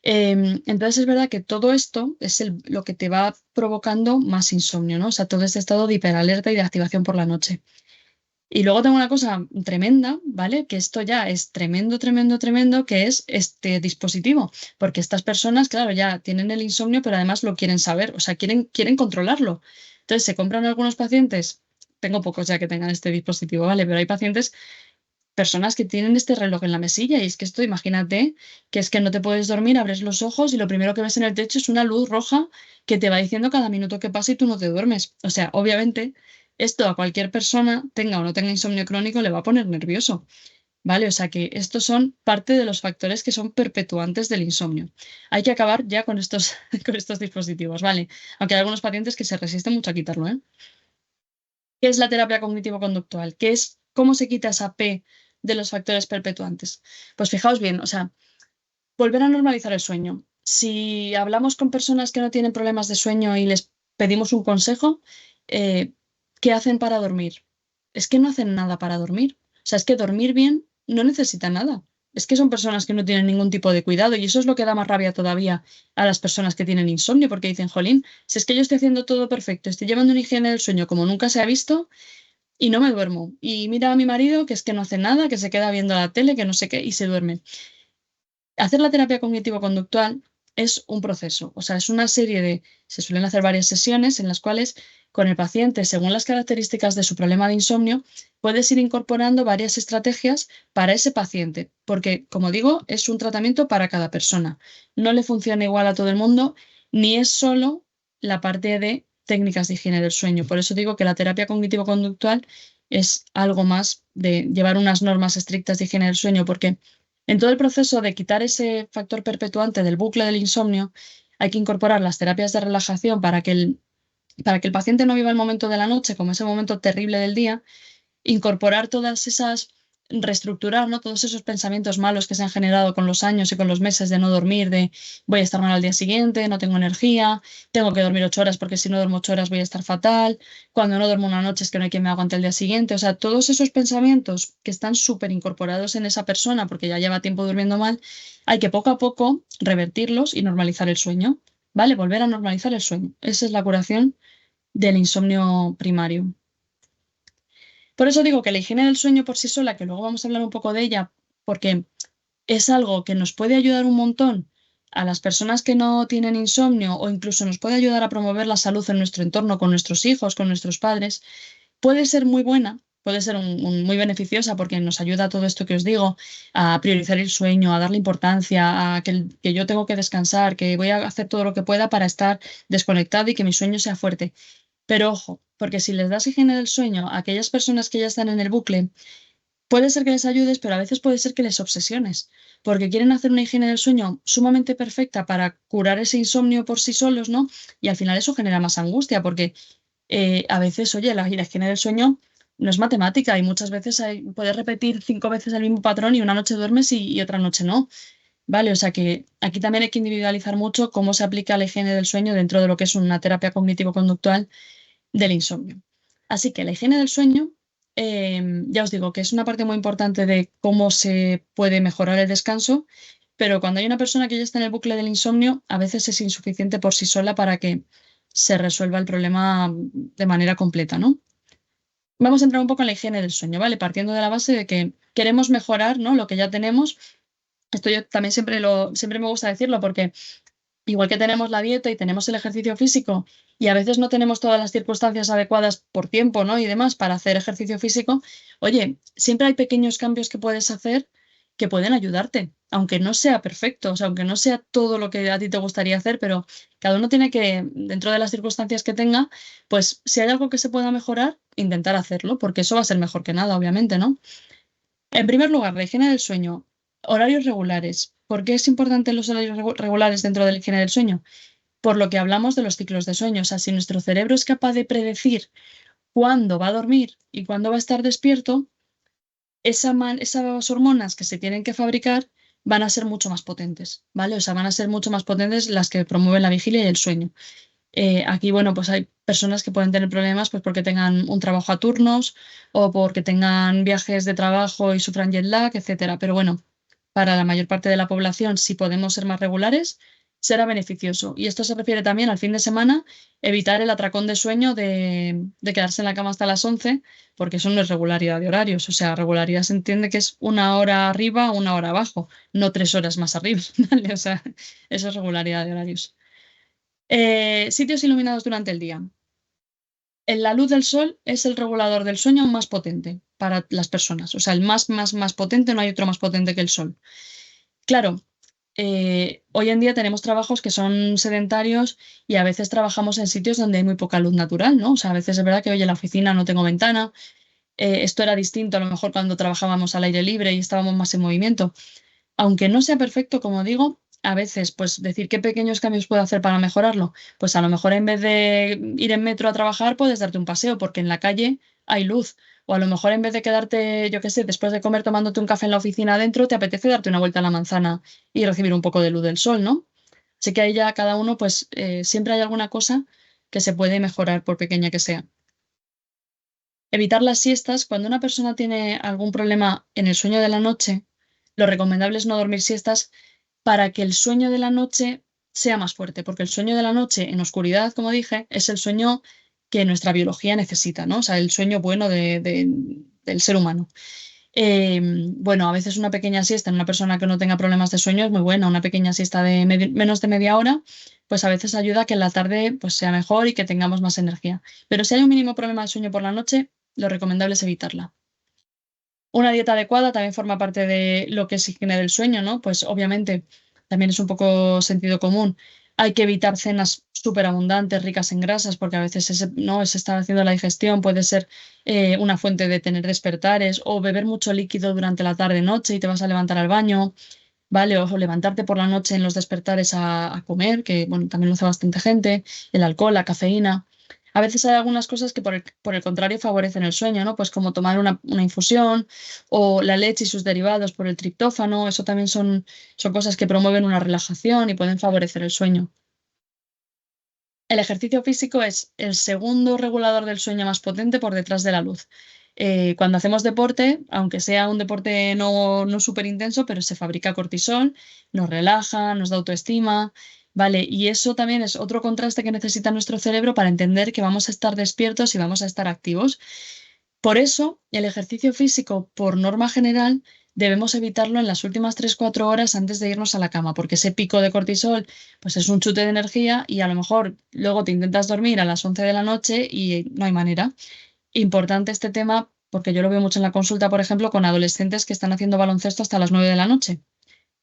Entonces es verdad que todo esto es lo que te va provocando más insomnio, ¿no? O sea, todo este estado de hiperalerta y de activación por la noche. Y luego tengo una cosa tremenda, ¿vale? Que esto ya es tremendo, tremendo, tremendo, que es este dispositivo. Porque estas personas, claro, ya tienen el insomnio, pero además lo quieren saber, o sea, quieren controlarlo. Entonces se compran algunos pacientes, tengo pocos ya que tengan este dispositivo, ¿vale? Pero hay pacientes, personas que tienen este reloj en la mesilla y es que esto, imagínate, que es que no te puedes dormir, abres los ojos y lo primero que ves en el techo es una luz roja que te va diciendo cada minuto que pasa y tú no te duermes. O sea, obviamente, esto a cualquier persona, tenga o no tenga insomnio crónico, le va a poner nervioso, ¿vale? O sea que estos son parte de los factores que son perpetuantes del insomnio. Hay que acabar ya con estos, con estos dispositivos, ¿vale? Aunque hay algunos pacientes que se resisten mucho a quitarlo, ¿eh? ¿Qué es la terapia cognitivo-conductual? ¿Qué es cómo se quita esa P de los factores perpetuantes? Pues fijaos bien, o sea, volver a normalizar el sueño. Si hablamos con personas que no tienen problemas de sueño y les pedimos un consejo, eh, ¿qué hacen para dormir? Es que no hacen nada para dormir. O sea, es que dormir bien no necesita nada. Es que son personas que no tienen ningún tipo de cuidado y eso es lo que da más rabia todavía a las personas que tienen insomnio porque dicen, jolín, si es que yo estoy haciendo todo perfecto, estoy llevando una higiene del sueño como nunca se ha visto y no me duermo. Y mira a mi marido que es que no hace nada, que se queda viendo la tele, que no sé qué y se duerme. Hacer la terapia cognitivo-conductual es un proceso, o sea, es una serie se suelen hacer varias sesiones en las cuales con el paciente, según las características de su problema de insomnio, puedes ir incorporando varias estrategias para ese paciente, porque, como digo, es un tratamiento para cada persona. No le funciona igual a todo el mundo, ni es solo la parte de técnicas de higiene del sueño. Por eso digo que la terapia cognitivo-conductual es algo más de llevar unas normas estrictas de higiene del sueño, porque en todo el proceso de quitar ese factor perpetuante del bucle del insomnio, hay que incorporar las terapias de relajación para que el paciente no viva el momento de la noche como ese momento terrible del día, incorporar todas esas, reestructurar, ¿no? Todos esos pensamientos malos que se han generado con los años y con los meses de no dormir, de voy a estar mal al día siguiente, no tengo energía, tengo que dormir 8 horas porque si no duermo 8 horas voy a estar fatal, cuando no duermo una noche es que no hay quien me aguante el día siguiente, o sea, todos esos pensamientos que están súper incorporados en esa persona porque ya lleva tiempo durmiendo mal, hay que poco a poco revertirlos y normalizar el sueño, ¿vale? Volver a normalizar el sueño. Esa es la curación del insomnio primario. Por eso digo que la higiene del sueño por sí sola, que luego vamos a hablar un poco de ella, porque es algo que nos puede ayudar un montón a las personas que no tienen insomnio o incluso nos puede ayudar a promover la salud en nuestro entorno, con nuestros hijos, con nuestros padres, puede ser muy buena, puede ser muy beneficiosa porque nos ayuda a todo esto que os digo, a priorizar el sueño, a darle importancia, a que yo tengo que descansar, que voy a hacer todo lo que pueda para estar desconectado y que mi sueño sea fuerte. Pero ojo, porque si les das higiene del sueño a aquellas personas que ya están en el bucle, puede ser que les ayudes, pero a veces puede ser que les obsesiones, porque quieren hacer una higiene del sueño sumamente perfecta para curar ese insomnio por sí solos, ¿no? Y al final eso genera más angustia, porque a veces, oye, la higiene del sueño no es matemática y muchas veces puedes repetir 5 veces el mismo patrón y una noche duermes y otra noche no. Vale, o sea que aquí también hay que individualizar mucho cómo se aplica la higiene del sueño dentro de lo que es una terapia cognitivo-conductual del insomnio. Así que la higiene del sueño, ya os digo que es una parte muy importante de cómo se puede mejorar el descanso, pero cuando hay una persona que ya está en el bucle del insomnio, a veces es insuficiente por sí sola para que se resuelva el problema de manera completa, ¿no? Vamos a entrar un poco en la higiene del sueño, ¿vale? Partiendo de la base de que queremos mejorar, ¿no? Lo que ya tenemos. Esto yo también siempre me gusta decirlo porque igual que tenemos la dieta y tenemos el ejercicio físico y a veces no tenemos todas las circunstancias adecuadas por tiempo, ¿no? Y demás para hacer ejercicio físico, oye, siempre hay pequeños cambios que puedes hacer que pueden ayudarte, aunque no sea perfecto, o sea, aunque no sea todo lo que a ti te gustaría hacer, pero cada uno tiene que, dentro de las circunstancias que tenga, pues si hay algo que se pueda mejorar, intentar hacerlo, porque eso va a ser mejor que nada, obviamente, ¿no? En primer lugar, la higiene del sueño. Horarios regulares. ¿Por qué es importante los horarios regulares dentro de la higiene del sueño? Por lo que hablamos de los ciclos de sueño. O sea, si nuestro cerebro es capaz de predecir cuándo va a dormir y cuándo va a estar despierto, esas hormonas que se tienen que fabricar van a ser mucho más potentes, ¿vale? O sea, van a ser mucho más potentes las que promueven la vigilia y el sueño. Aquí, bueno, pues hay personas que pueden tener problemas pues porque tengan un trabajo a turnos o porque tengan viajes de trabajo y sufran jet lag, etcétera. Pero bueno, para la mayor parte de la población, si podemos ser más regulares, será beneficioso. Y esto se refiere también al fin de semana, evitar el atracón de sueño de quedarse en la cama hasta las 11, porque eso no es regularidad de horarios. O sea, regularidad se entiende que es 1 hora arriba, 1 hora abajo, no 3 horas más arriba, ¿vale? O sea, eso es regularidad de horarios. Sitios iluminados durante el día. La luz del sol es el regulador del sueño más potente para las personas. O sea, el más potente, no hay otro más potente que el sol. Claro, hoy en día tenemos trabajos que son sedentarios y a veces trabajamos en sitios donde hay muy poca luz natural, ¿no? O sea, a veces es verdad que hoy en la oficina no tengo ventana. Esto era distinto a lo mejor cuando trabajábamos al aire libre y estábamos más en movimiento. Aunque no sea perfecto, como digo, a veces, pues decir qué pequeños cambios puedo hacer para mejorarlo. Pues a lo mejor en vez de ir en metro a trabajar, puedes darte un paseo porque en la calle hay luz. O a lo mejor en vez de quedarte, yo qué sé, después de comer tomándote un café en la oficina adentro, te apetece darte una vuelta a la manzana y recibir un poco de luz del sol, ¿no? Así que ahí ya cada uno, pues siempre hay alguna cosa que se puede mejorar por pequeña que sea. Evitar las siestas. Cuando una persona tiene algún problema en el sueño de la noche, lo recomendable es no dormir siestas para que el sueño de la noche sea más fuerte, porque el sueño de la noche en oscuridad, como dije, es el sueño que nuestra biología necesita, ¿no? O sea, el sueño bueno del ser humano. Bueno, a veces una pequeña siesta en una persona que no tenga problemas de sueño es muy buena. Una pequeña siesta de menos de media hora, pues a veces ayuda a que en la tarde pues, sea mejor y que tengamos más energía. Pero si hay un mínimo problema de sueño por la noche, lo recomendable es evitarla. Una dieta adecuada también forma parte de lo que es higiene del sueño, ¿no? Pues obviamente también es un poco sentido común. Hay que evitar cenas súper abundantes, ricas en grasas, porque a veces no se está haciendo la digestión, puede ser una fuente de tener despertares o beber mucho líquido durante la tarde-noche y te vas a levantar al baño, ¿vale? O levantarte por la noche en los despertares a comer, que bueno, también lo hace bastante gente, el alcohol, la cafeína. A veces hay algunas cosas que por el contrario favorecen el sueño, ¿no? Pues como tomar una infusión o la leche y sus derivados por el triptófano, eso también son cosas que promueven una relajación y pueden favorecer el sueño. El ejercicio físico es el segundo regulador del sueño más potente por detrás de la luz. Cuando hacemos deporte, aunque sea un deporte no súper intenso, pero se fabrica cortisol, nos relaja, nos da autoestima, ¿vale? Y eso también es otro contraste que necesita nuestro cerebro para entender que vamos a estar despiertos y vamos a estar activos. Por eso, el ejercicio físico, por norma general, debemos evitarlo en las últimas 3 4 horas antes de irnos a la cama, porque ese pico de cortisol, pues es un chute de energía y a lo mejor luego te intentas dormir a las 11 de la noche y no hay manera. Importante este tema porque yo lo veo mucho en la consulta, por ejemplo, con adolescentes que están haciendo baloncesto hasta las 9 de la noche,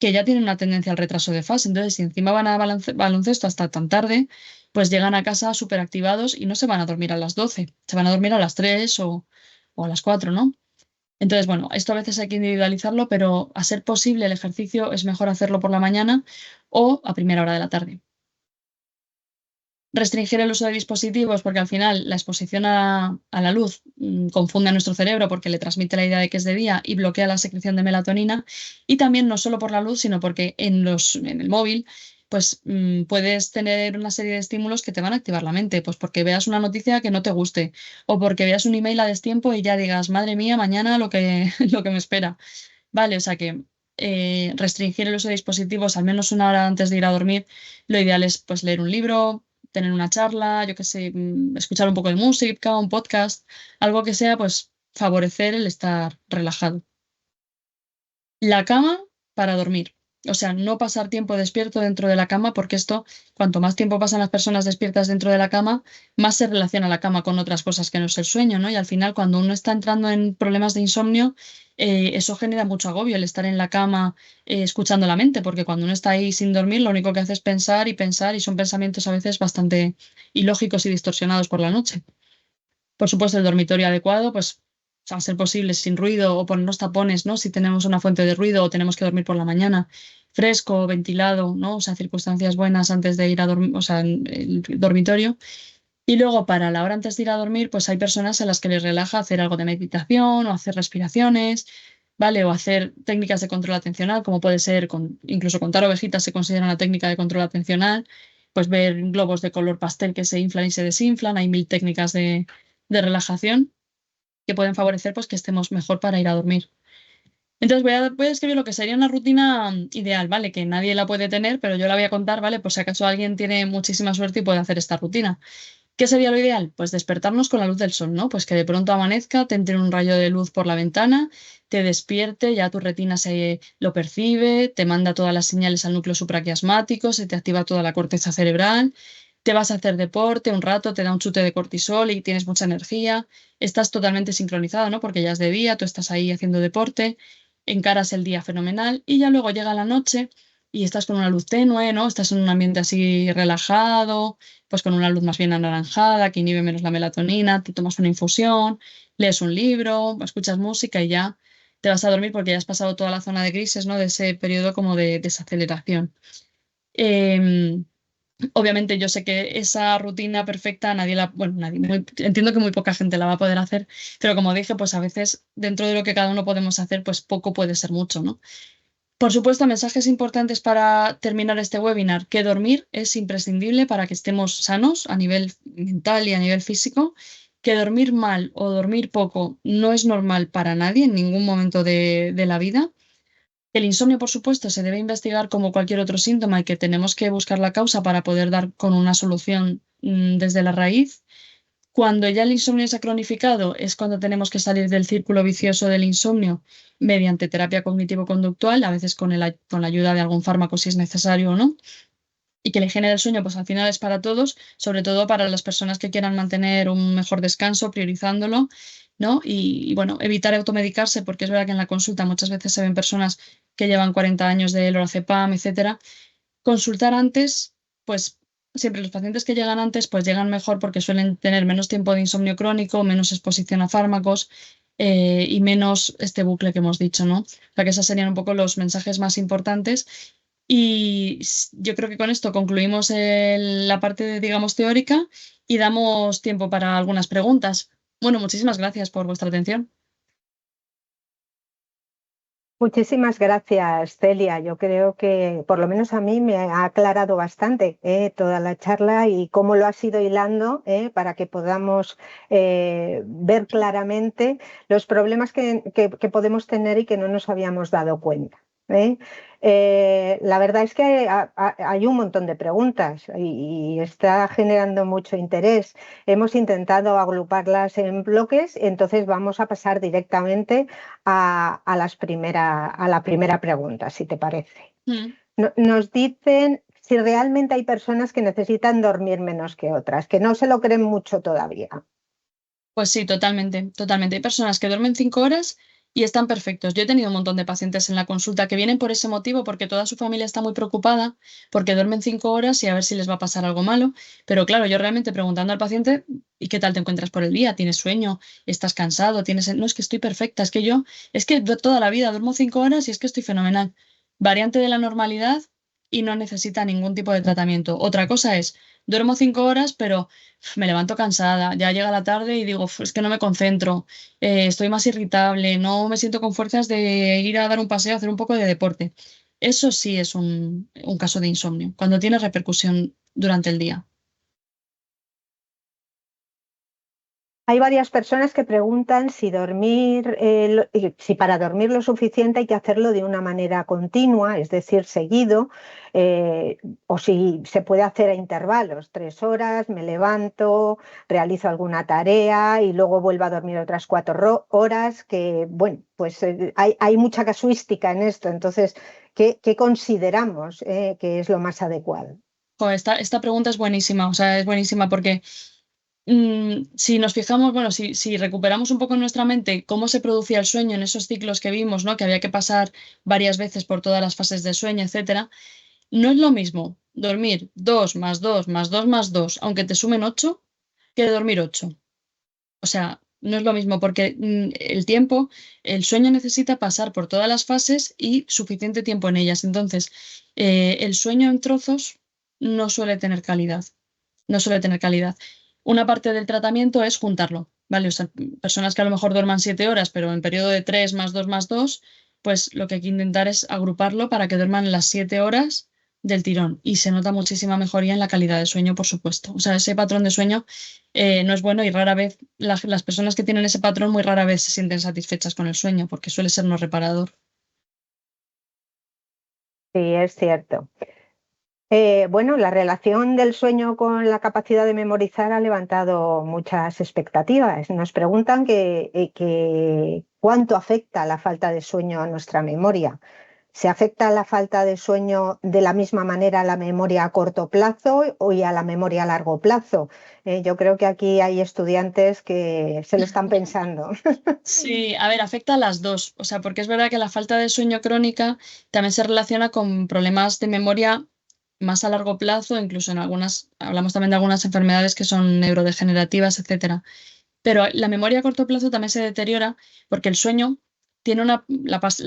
que ya tienen una tendencia al retraso de fase. Entonces, si encima van a baloncesto hasta tan tarde, pues llegan a casa súper activados y no se van a dormir a las 12, se van a dormir a las 3 o a las 4, ¿no? Entonces, bueno, esto a veces hay que individualizarlo, pero a ser posible el ejercicio es mejor hacerlo por la mañana o a primera hora de la tarde. Restringir el uso de dispositivos porque al final la exposición a la luz confunde a nuestro cerebro porque le transmite la idea de que es de día y bloquea la secreción de melatonina. Y también no solo por la luz, sino porque en el móvil pues puedes tener una serie de estímulos que te van a activar la mente, pues porque veas una noticia que no te guste o porque veas un email a destiempo y ya digas, madre mía, mañana lo que, lo que me espera. Vale, o sea que restringir el uso de dispositivos al menos 1 hora antes de ir a dormir. Lo ideal es pues leer un libro, tener una charla, yo qué sé, escuchar un poco de música, un podcast, algo que sea pues favorecer el estar relajado. La cama para dormir. O sea, no pasar tiempo despierto dentro de la cama, porque esto, cuanto más tiempo pasan las personas despiertas dentro de la cama, más se relaciona la cama con otras cosas que no es el sueño, ¿no? Y al final, cuando uno está entrando en problemas de insomnio, eso genera mucho agobio, el estar en la cama escuchando la mente, porque cuando uno está ahí sin dormir, lo único que hace es pensar y son pensamientos a veces bastante ilógicos y distorsionados por la noche. Por supuesto, el dormitorio adecuado, pues a ser posible sin ruido o ponernos tapones, ¿no? Si tenemos una fuente de ruido o tenemos que dormir por la mañana, fresco, ventilado, ¿no? O sea, circunstancias buenas antes de ir a dormir, o sea, en el dormitorio. Y luego, para la hora antes de ir a dormir, pues hay personas a las que les relaja hacer algo de meditación o hacer respiraciones, ¿vale? O hacer técnicas de control atencional, como puede ser, incluso contar ovejitas se considera una técnica de control atencional, pues ver globos de color pastel que se inflan y se desinflan, hay mil técnicas de relajación que pueden favorecer pues que estemos mejor para ir a dormir. Entonces voy a escribir lo que sería una rutina ideal, ¿vale? Que nadie la puede tener, pero yo la voy a contar, ¿vale? Por si acaso alguien tiene muchísima suerte y puede hacer esta rutina. ¿Qué sería lo ideal? Pues despertarnos con la luz del sol, ¿no? Pues que de pronto amanezca, te entre un rayo de luz por la ventana, te despierte, ya tu retina se lo percibe, te manda todas las señales al núcleo supraquiasmático, se te activa toda la corteza cerebral, te vas a hacer deporte un rato, te da un chute de cortisol y tienes mucha energía, estás totalmente sincronizado, ¿no? Porque ya es de día, tú estás ahí haciendo deporte, encaras el día fenomenal y ya luego llega la noche y estás con una luz tenue, ¿no? Estás en un ambiente así relajado, pues con una luz más bien anaranjada, que inhibe menos la melatonina, te tomas una infusión, lees un libro, escuchas música y ya te vas a dormir porque ya has pasado toda la zona de grises, ¿no? De ese periodo como de desaceleración. Em, Obviamente yo sé que esa rutina perfecta nadie la, bueno, nadie, entiendo que muy poca gente la va a poder hacer, pero como dije, pues a veces dentro de lo que cada uno podemos hacer, pues poco puede ser mucho, ¿no? Por supuesto, mensajes importantes para terminar este webinar, que dormir es imprescindible para que estemos sanos a nivel mental y a nivel físico, que dormir mal o dormir poco no es normal para nadie en ningún momento de la vida. El insomnio, por supuesto, se debe investigar como cualquier otro síntoma y que tenemos que buscar la causa para poder dar con una solución desde la raíz. Cuando ya el insomnio se ha cronificado es cuando tenemos que salir del círculo vicioso del insomnio mediante terapia cognitivo-conductual, a veces con la ayuda de algún fármaco si es necesario o no, y que la higiene del sueño pues al final es para todos, sobre todo para las personas que quieran mantener un mejor descanso, priorizándolo, ¿no? Bueno, evitar automedicarse porque es verdad que en la consulta muchas veces se ven personas que llevan 40 años de lorazepam, etcétera. Consultar antes, pues siempre los pacientes que llegan antes, pues llegan mejor porque suelen tener menos tiempo de insomnio crónico, menos exposición a fármacos y menos este bucle que hemos dicho, ¿no? O sea que esos serían un poco los mensajes más importantes. Y yo creo que con esto concluimos la parte, digamos, teórica y damos tiempo para algunas preguntas. Bueno, muchísimas gracias por vuestra atención. Muchísimas gracias, Celia. Yo creo que por lo menos a mí me ha aclarado bastante toda la charla y cómo lo has ido hilando para que podamos ver claramente los problemas que podemos tener y que no nos habíamos dado cuenta. ¿eh? La verdad es que hay un montón de preguntas y está generando mucho interés. Hemos intentado agruparlas en bloques, entonces vamos a pasar directamente a la primera pregunta, si te parece. Mm. Nos dicen si realmente hay personas que necesitan dormir menos que otras, que no se lo creen mucho todavía. Pues sí, totalmente, totalmente. Hay personas que duermen 5 horas y están perfectos. Yo he tenido un montón de pacientes en la consulta que vienen por ese motivo, porque toda su familia está muy preocupada, porque duermen 5 horas y a ver si les va a pasar algo malo. Pero claro, yo realmente preguntando al paciente, ¿y qué tal te encuentras por el día? ¿Tienes sueño? ¿Estás cansado? No, es que estoy perfecta, es que toda la vida duermo 5 horas y es que estoy fenomenal. Variante de la normalidad y no necesita ningún tipo de tratamiento. Otra cosa es, duermo 5 horas, pero me levanto cansada, ya llega la tarde y digo, es que no me concentro, estoy más irritable, no me siento con fuerzas de ir a dar un paseo, hacer un poco de deporte. Eso sí es un caso de insomnio, cuando tiene repercusión durante el día. Hay varias personas que preguntan si si para dormir lo suficiente hay que hacerlo de una manera continua, es decir, seguido, eh, o si se puede hacer a intervalos, 3 horas, me levanto, realizo alguna tarea y luego vuelvo a dormir otras 4 horas, que bueno, pues hay mucha casuística en esto, entonces, ¿qué consideramos que es lo más adecuado? Esta pregunta es buenísima, o sea, es buenísima porque si nos fijamos, bueno, si recuperamos un poco en nuestra mente cómo se producía el sueño en esos ciclos que vimos, ¿no? Que había que pasar varias veces por todas las fases de sueño, etcétera. No es lo mismo dormir 2 más 2 más 2 más 2, aunque te sumen 8, que dormir 8. O sea, no es lo mismo porque el sueño necesita pasar por todas las fases y suficiente tiempo en ellas. Entonces, el sueño en trozos no suele tener calidad. No suele tener calidad. Una parte del tratamiento es juntarlo, ¿vale? O sea, personas que a lo mejor duerman 7 horas, pero en periodo de 3 más 2 más 2, pues lo que hay que intentar es agruparlo para que duerman las 7 horas del tirón y se nota muchísima mejoría en la calidad de sueño, por supuesto. O sea, ese patrón de sueño no es bueno y rara vez, las personas que tienen ese patrón muy rara vez se sienten satisfechas con el sueño porque suele ser no reparador. Sí, es cierto. Bueno, la relación del sueño con la capacidad de memorizar ha levantado muchas expectativas. Nos preguntan que cuánto afecta la falta de sueño a nuestra memoria. ¿Se afecta la falta de sueño de la misma manera a la memoria a corto plazo y a la memoria a largo plazo? Yo creo que aquí hay estudiantes que se lo están pensando. Sí, a ver, afecta a las dos. O sea, porque es verdad que la falta de sueño crónica también se relaciona con problemas de memoria más a largo plazo, incluso en algunas, hablamos también de algunas enfermedades que son neurodegenerativas, etcétera. Pero la memoria a corto plazo también se deteriora porque el sueño tiene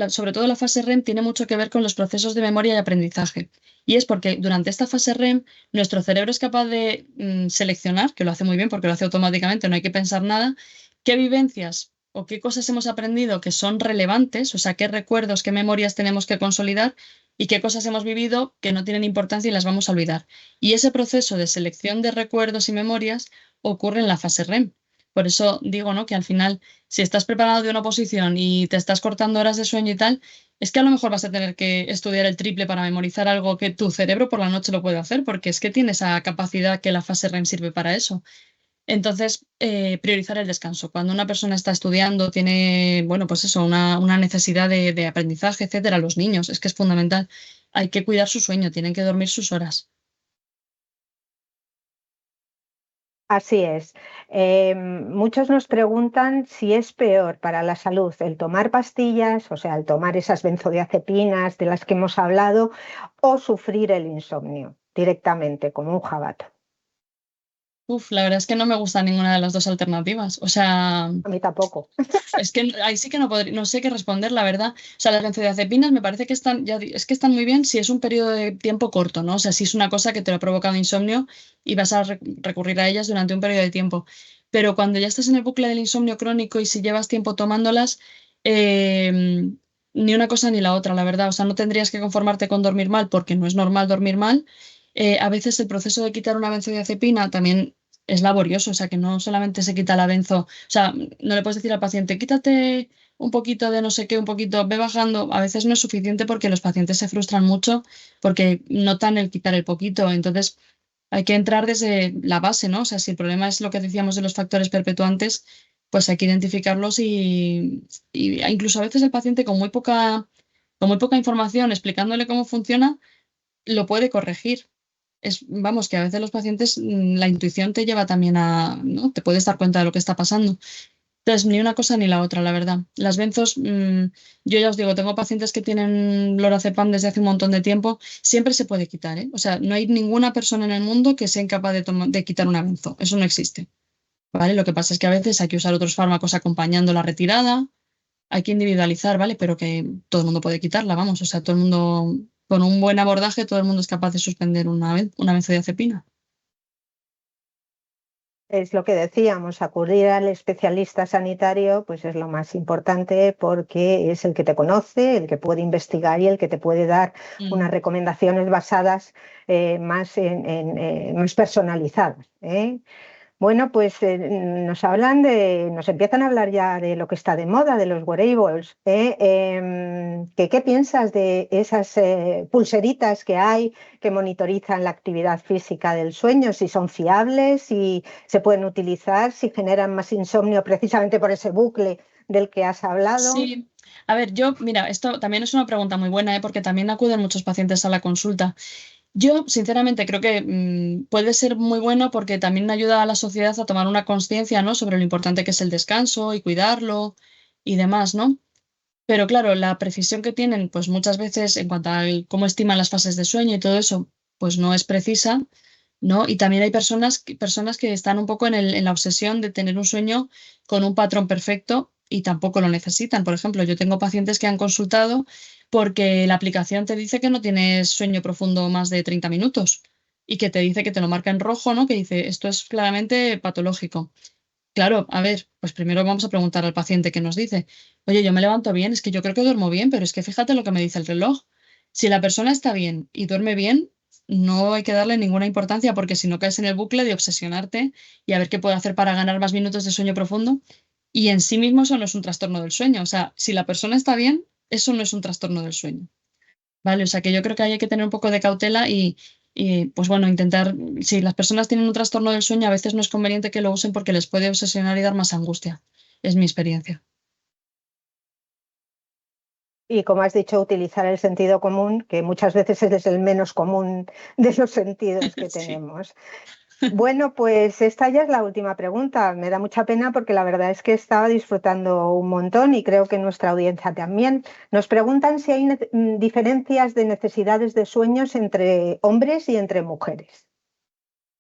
sobre todo la fase REM, tiene mucho que ver con los procesos de memoria y aprendizaje. Y es porque durante esta fase REM nuestro cerebro es capaz de seleccionar, que lo hace muy bien porque lo hace automáticamente, no hay que pensar nada, qué vivencias o qué cosas hemos aprendido que son relevantes, o sea, qué recuerdos, qué memorias tenemos que consolidar y qué cosas hemos vivido que no tienen importancia y las vamos a olvidar. Y ese proceso de selección de recuerdos y memorias ocurre en la fase REM. Por eso digo, ¿no? Que al final, si estás preparado de una oposición y te estás cortando horas de sueño y tal, es que a lo mejor vas a tener que estudiar el triple para memorizar algo que tu cerebro por la noche lo puede hacer, porque es que tiene esa capacidad que la fase REM sirve para eso. Entonces, priorizar el descanso. Cuando una persona está estudiando, tiene, bueno, pues eso, una necesidad de aprendizaje, etcétera, los niños, es que es fundamental. Hay que cuidar su sueño, tienen que dormir sus horas. Así es. Muchos nos preguntan si es peor para la salud el tomar pastillas, o sea, el tomar esas benzodiazepinas de las que hemos hablado, o sufrir el insomnio directamente, como un jabato. Uf, la verdad es que no me gusta ninguna de las dos alternativas. O sea, A mí tampoco. es que ahí sí que no sé qué responder, la verdad. O sea, las benzodiazepinas me parece que están, es que están muy bien si es un periodo de tiempo corto, ¿no? O sea, si es una cosa que te lo ha provocado insomnio y vas a recurrir a ellas durante un periodo de tiempo. Pero cuando ya estás en el bucle del insomnio crónico y si llevas tiempo tomándolas, eh, ni una cosa ni la otra, la verdad. O sea, no tendrías que conformarte con dormir mal porque no es normal dormir mal. A veces el proceso de quitar una benzodiazepina también es laborioso, o sea, que no solamente se quita la benzo, o sea, no le puedes decir al paciente, quítate un poquito de no sé qué, un poquito, ve bajando. A veces no es suficiente porque los pacientes se frustran mucho porque notan el quitar el poquito. Entonces, hay que entrar desde la base, ¿no? O sea, si el problema es lo que decíamos de los factores perpetuantes, pues hay que identificarlos y incluso a veces el paciente con muy poca información explicándole cómo funciona, lo puede corregir. Vamos, que a veces los pacientes, la intuición te lleva también a, ¿no? Te puedes dar cuenta de lo que está pasando. Entonces, ni una cosa ni la otra, la verdad. Las benzos, yo ya os digo, tengo pacientes que tienen lorazepam desde hace un montón de tiempo, siempre se puede quitar, ¿eh? O sea, no hay ninguna persona en el mundo que sea incapaz de quitar una benzo, eso no existe, ¿vale? Lo que pasa es que a veces hay que usar otros fármacos acompañando la retirada, hay que individualizar, ¿vale? Pero que todo el mundo puede quitarla, vamos, o sea, todo el mundo, con un buen abordaje, todo el mundo es capaz de suspender una benzodiazepina. Es lo que decíamos, acudir al especialista sanitario, pues es lo más importante porque es el que te conoce, el que puede investigar y el que te puede dar unas Mm. recomendaciones basadas más más personalizadas, ¿eh? Bueno, pues nos empiezan a hablar ya de lo que está de moda, de los wearables, ¿eh? ¿Qué piensas de esas pulseritas que hay que monitorizan la actividad física del sueño? Si son fiables, si se pueden utilizar, si generan más insomnio precisamente por ese bucle del que has hablado. Sí, a ver, yo, mira, esto también es una pregunta muy buena, ¿eh? Porque también acuden muchos pacientes a la consulta. Yo, sinceramente, creo que puede ser muy bueno porque también ayuda a la sociedad a tomar una conciencia, ¿no? Sobre lo importante que es el descanso y cuidarlo y demás, ¿no? Pero claro, la precisión que tienen, pues muchas veces en cuanto a cómo estiman las fases de sueño y todo eso, pues no es precisa, ¿no? Y también hay personas que están un poco en la obsesión de tener un sueño con un patrón perfecto y tampoco lo necesitan. Por ejemplo, yo tengo pacientes que han consultado porque la aplicación te dice que no tienes sueño profundo más de 30 minutos y que te dice que te lo marca en rojo, ¿no? Que dice, esto es claramente patológico. Claro, a ver, pues primero vamos a preguntar al paciente qué nos dice. Oye, yo me levanto bien, es que yo creo que duermo bien, pero es que fíjate lo que me dice el reloj. Si la persona está bien y duerme bien, no hay que darle ninguna importancia porque si no caes en el bucle de obsesionarte y a ver qué puedo hacer para ganar más minutos de sueño profundo. Y en sí mismo eso no es un trastorno del sueño. O sea, si la persona está bien, eso no es un trastorno del sueño. ¿vale? O sea que yo creo que ahí hay que tener un poco de cautela y, pues bueno, intentar, si las personas tienen un trastorno del sueño, a veces no es conveniente que lo usen porque les puede obsesionar y dar más angustia. Es mi experiencia. Y como has dicho, utilizar el sentido común, que muchas veces es el menos común de los sentidos que Sí. tenemos. Bueno, pues esta ya es la última pregunta. Me da mucha pena porque la verdad es que estaba disfrutando un montón y creo que nuestra audiencia también. Nos preguntan si hay diferencias de necesidades de sueños entre hombres y entre mujeres.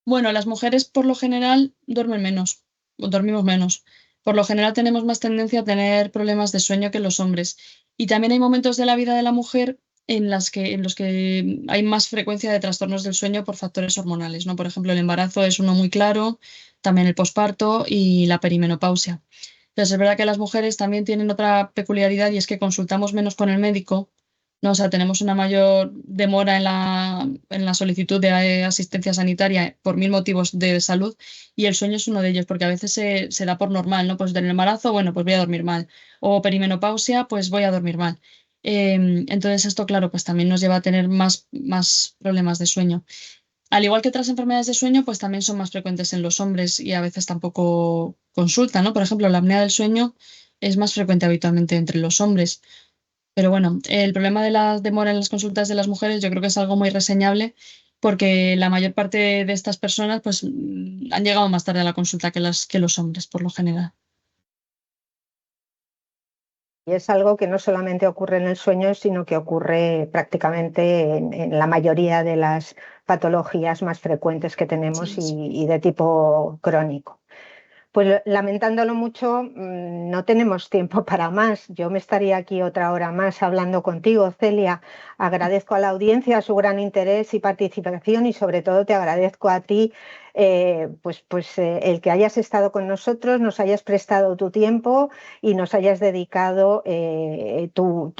Bueno, las mujeres por lo general duermen menos, o dormimos menos. Por lo general tenemos más tendencia a tener problemas de sueño que los hombres. Y también hay momentos de la vida de la mujer en los que hay más frecuencia de trastornos del sueño por factores hormonales, ¿no? Por ejemplo, el embarazo es uno muy claro, también el posparto y la perimenopausia. Entonces, es verdad que las mujeres también tienen otra peculiaridad y es que consultamos menos con el médico, ¿no? O sea, tenemos una mayor demora en la solicitud de asistencia sanitaria por mil motivos de salud y el sueño es uno de ellos, porque a veces se da por normal, ¿no? Pues del embarazo, bueno, pues voy a dormir mal. O perimenopausia, pues voy a dormir mal. Entonces esto, claro, pues también nos lleva a tener más problemas de sueño. Al igual que otras enfermedades de sueño, pues también son más frecuentes en los hombres y a veces tampoco consultan, ¿no? Por ejemplo, la apnea del sueño es más frecuente habitualmente entre los hombres. Pero bueno, el problema de la demora en las consultas de las mujeres yo creo que es algo muy reseñable porque la mayor parte de estas personas pues han llegado más tarde a la consulta que los hombres por lo general. Y es algo que no solamente ocurre en el sueño, sino que ocurre prácticamente en la mayoría de las patologías más frecuentes que Sí, tenemos sí. y de tipo crónico. Pues lamentándolo mucho, no tenemos tiempo para más. Yo me estaría aquí otra hora más hablando contigo, Celia. Agradezco a la audiencia su gran interés y participación y sobre todo te agradezco a ti el que hayas estado con nosotros, nos hayas prestado tu tiempo y nos hayas dedicado todo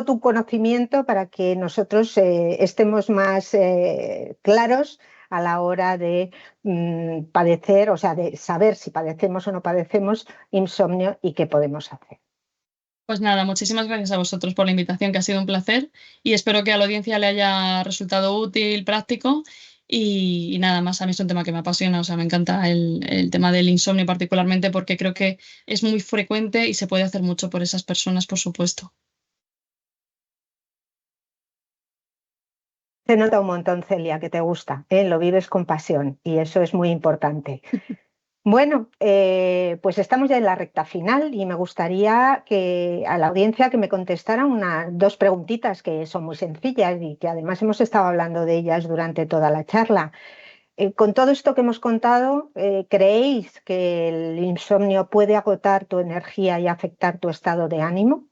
tu conocimiento para que nosotros estemos más claros a la hora de padecer, o sea, de saber si padecemos o no padecemos insomnio y qué podemos hacer. Pues nada, muchísimas gracias a vosotros por la invitación, que ha sido un placer y espero que a la audiencia le haya resultado útil, práctico y nada más. A mí es un tema que me apasiona, o sea, me encanta el tema del insomnio particularmente porque creo que es muy frecuente y se puede hacer mucho por esas personas, por supuesto. Se nota un montón, Celia, que te gusta, ¿eh? Lo vives con pasión y eso es muy importante. Bueno, pues estamos ya en la recta final y me gustaría que a la audiencia que me contestara dos preguntitas que son muy sencillas y que además hemos estado hablando de ellas durante toda la charla. Con todo esto que hemos contado, ¿creéis que el insomnio puede agotar tu energía y afectar tu estado de ánimo?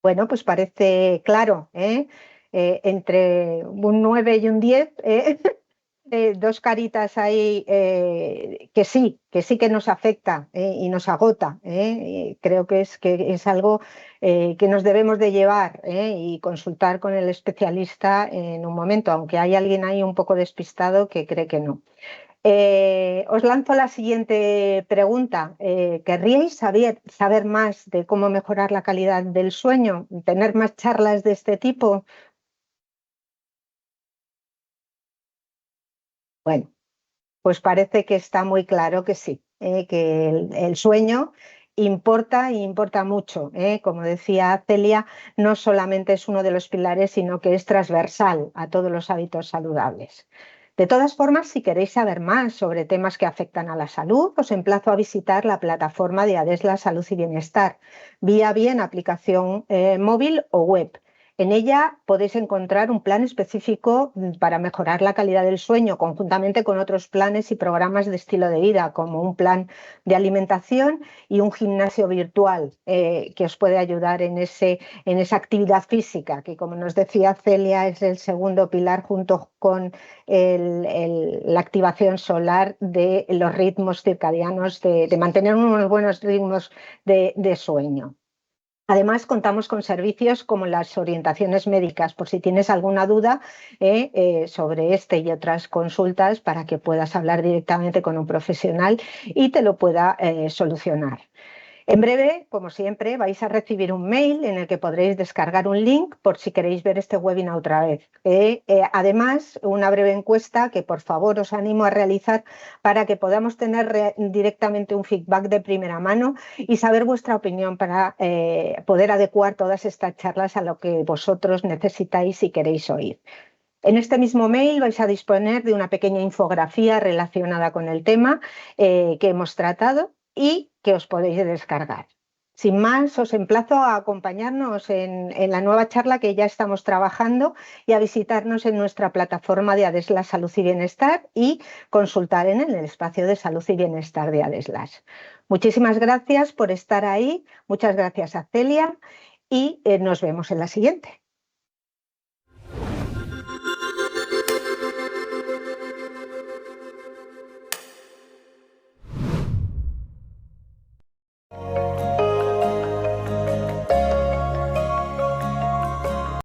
Bueno, pues parece claro, ¿eh? Entre un 9 y un 10, dos caritas ahí que sí que nos afecta y nos agota. Creo que es algo que nos debemos de llevar y consultar con el especialista en un momento, aunque hay alguien ahí un poco despistado que cree que no. Os lanzo la siguiente pregunta. ¿Querríais saber más de cómo mejorar la calidad del sueño? ¿Tener más charlas de este tipo? Bueno. Pues parece que está muy claro que sí, que el sueño importa y importa mucho. Como decía Celia, no solamente es uno de los pilares, sino que es transversal a todos los hábitos saludables. De todas formas, si queréis saber más sobre temas que afectan a la salud, os emplazo a visitar la plataforma de Adesla Salud y Bienestar, vía bien aplicación móvil o web. En ella podéis encontrar un plan específico para mejorar la calidad del sueño, conjuntamente con otros planes y programas de estilo de vida, como un plan de alimentación y un gimnasio virtual que os puede ayudar en esa actividad física, que como nos decía Celia, es el segundo pilar junto con la activación solar de los ritmos circadianos, de mantener unos buenos ritmos de sueño. Además, contamos con servicios como las orientaciones médicas, por si tienes alguna duda sobre este y otras consultas, para que puedas hablar directamente con un profesional y te lo pueda solucionar. En breve, como siempre, vais a recibir un mail en el que podréis descargar un link por si queréis ver este webinar otra vez. Además, una breve encuesta que por favor os animo a realizar para que podamos tener directamente un feedback de primera mano y saber vuestra opinión para poder adecuar todas estas charlas a lo que vosotros necesitáis y queréis oír. En este mismo mail vais a disponer de una pequeña infografía relacionada con el tema que hemos tratado y que os podéis descargar. Sin más, os emplazo a acompañarnos en la nueva charla que ya estamos trabajando y a visitarnos en nuestra plataforma de Adeslas Salud y Bienestar y consultar en el espacio de Salud y Bienestar de Adeslas. Muchísimas gracias por estar ahí, muchas gracias a Celia y nos vemos en la siguiente.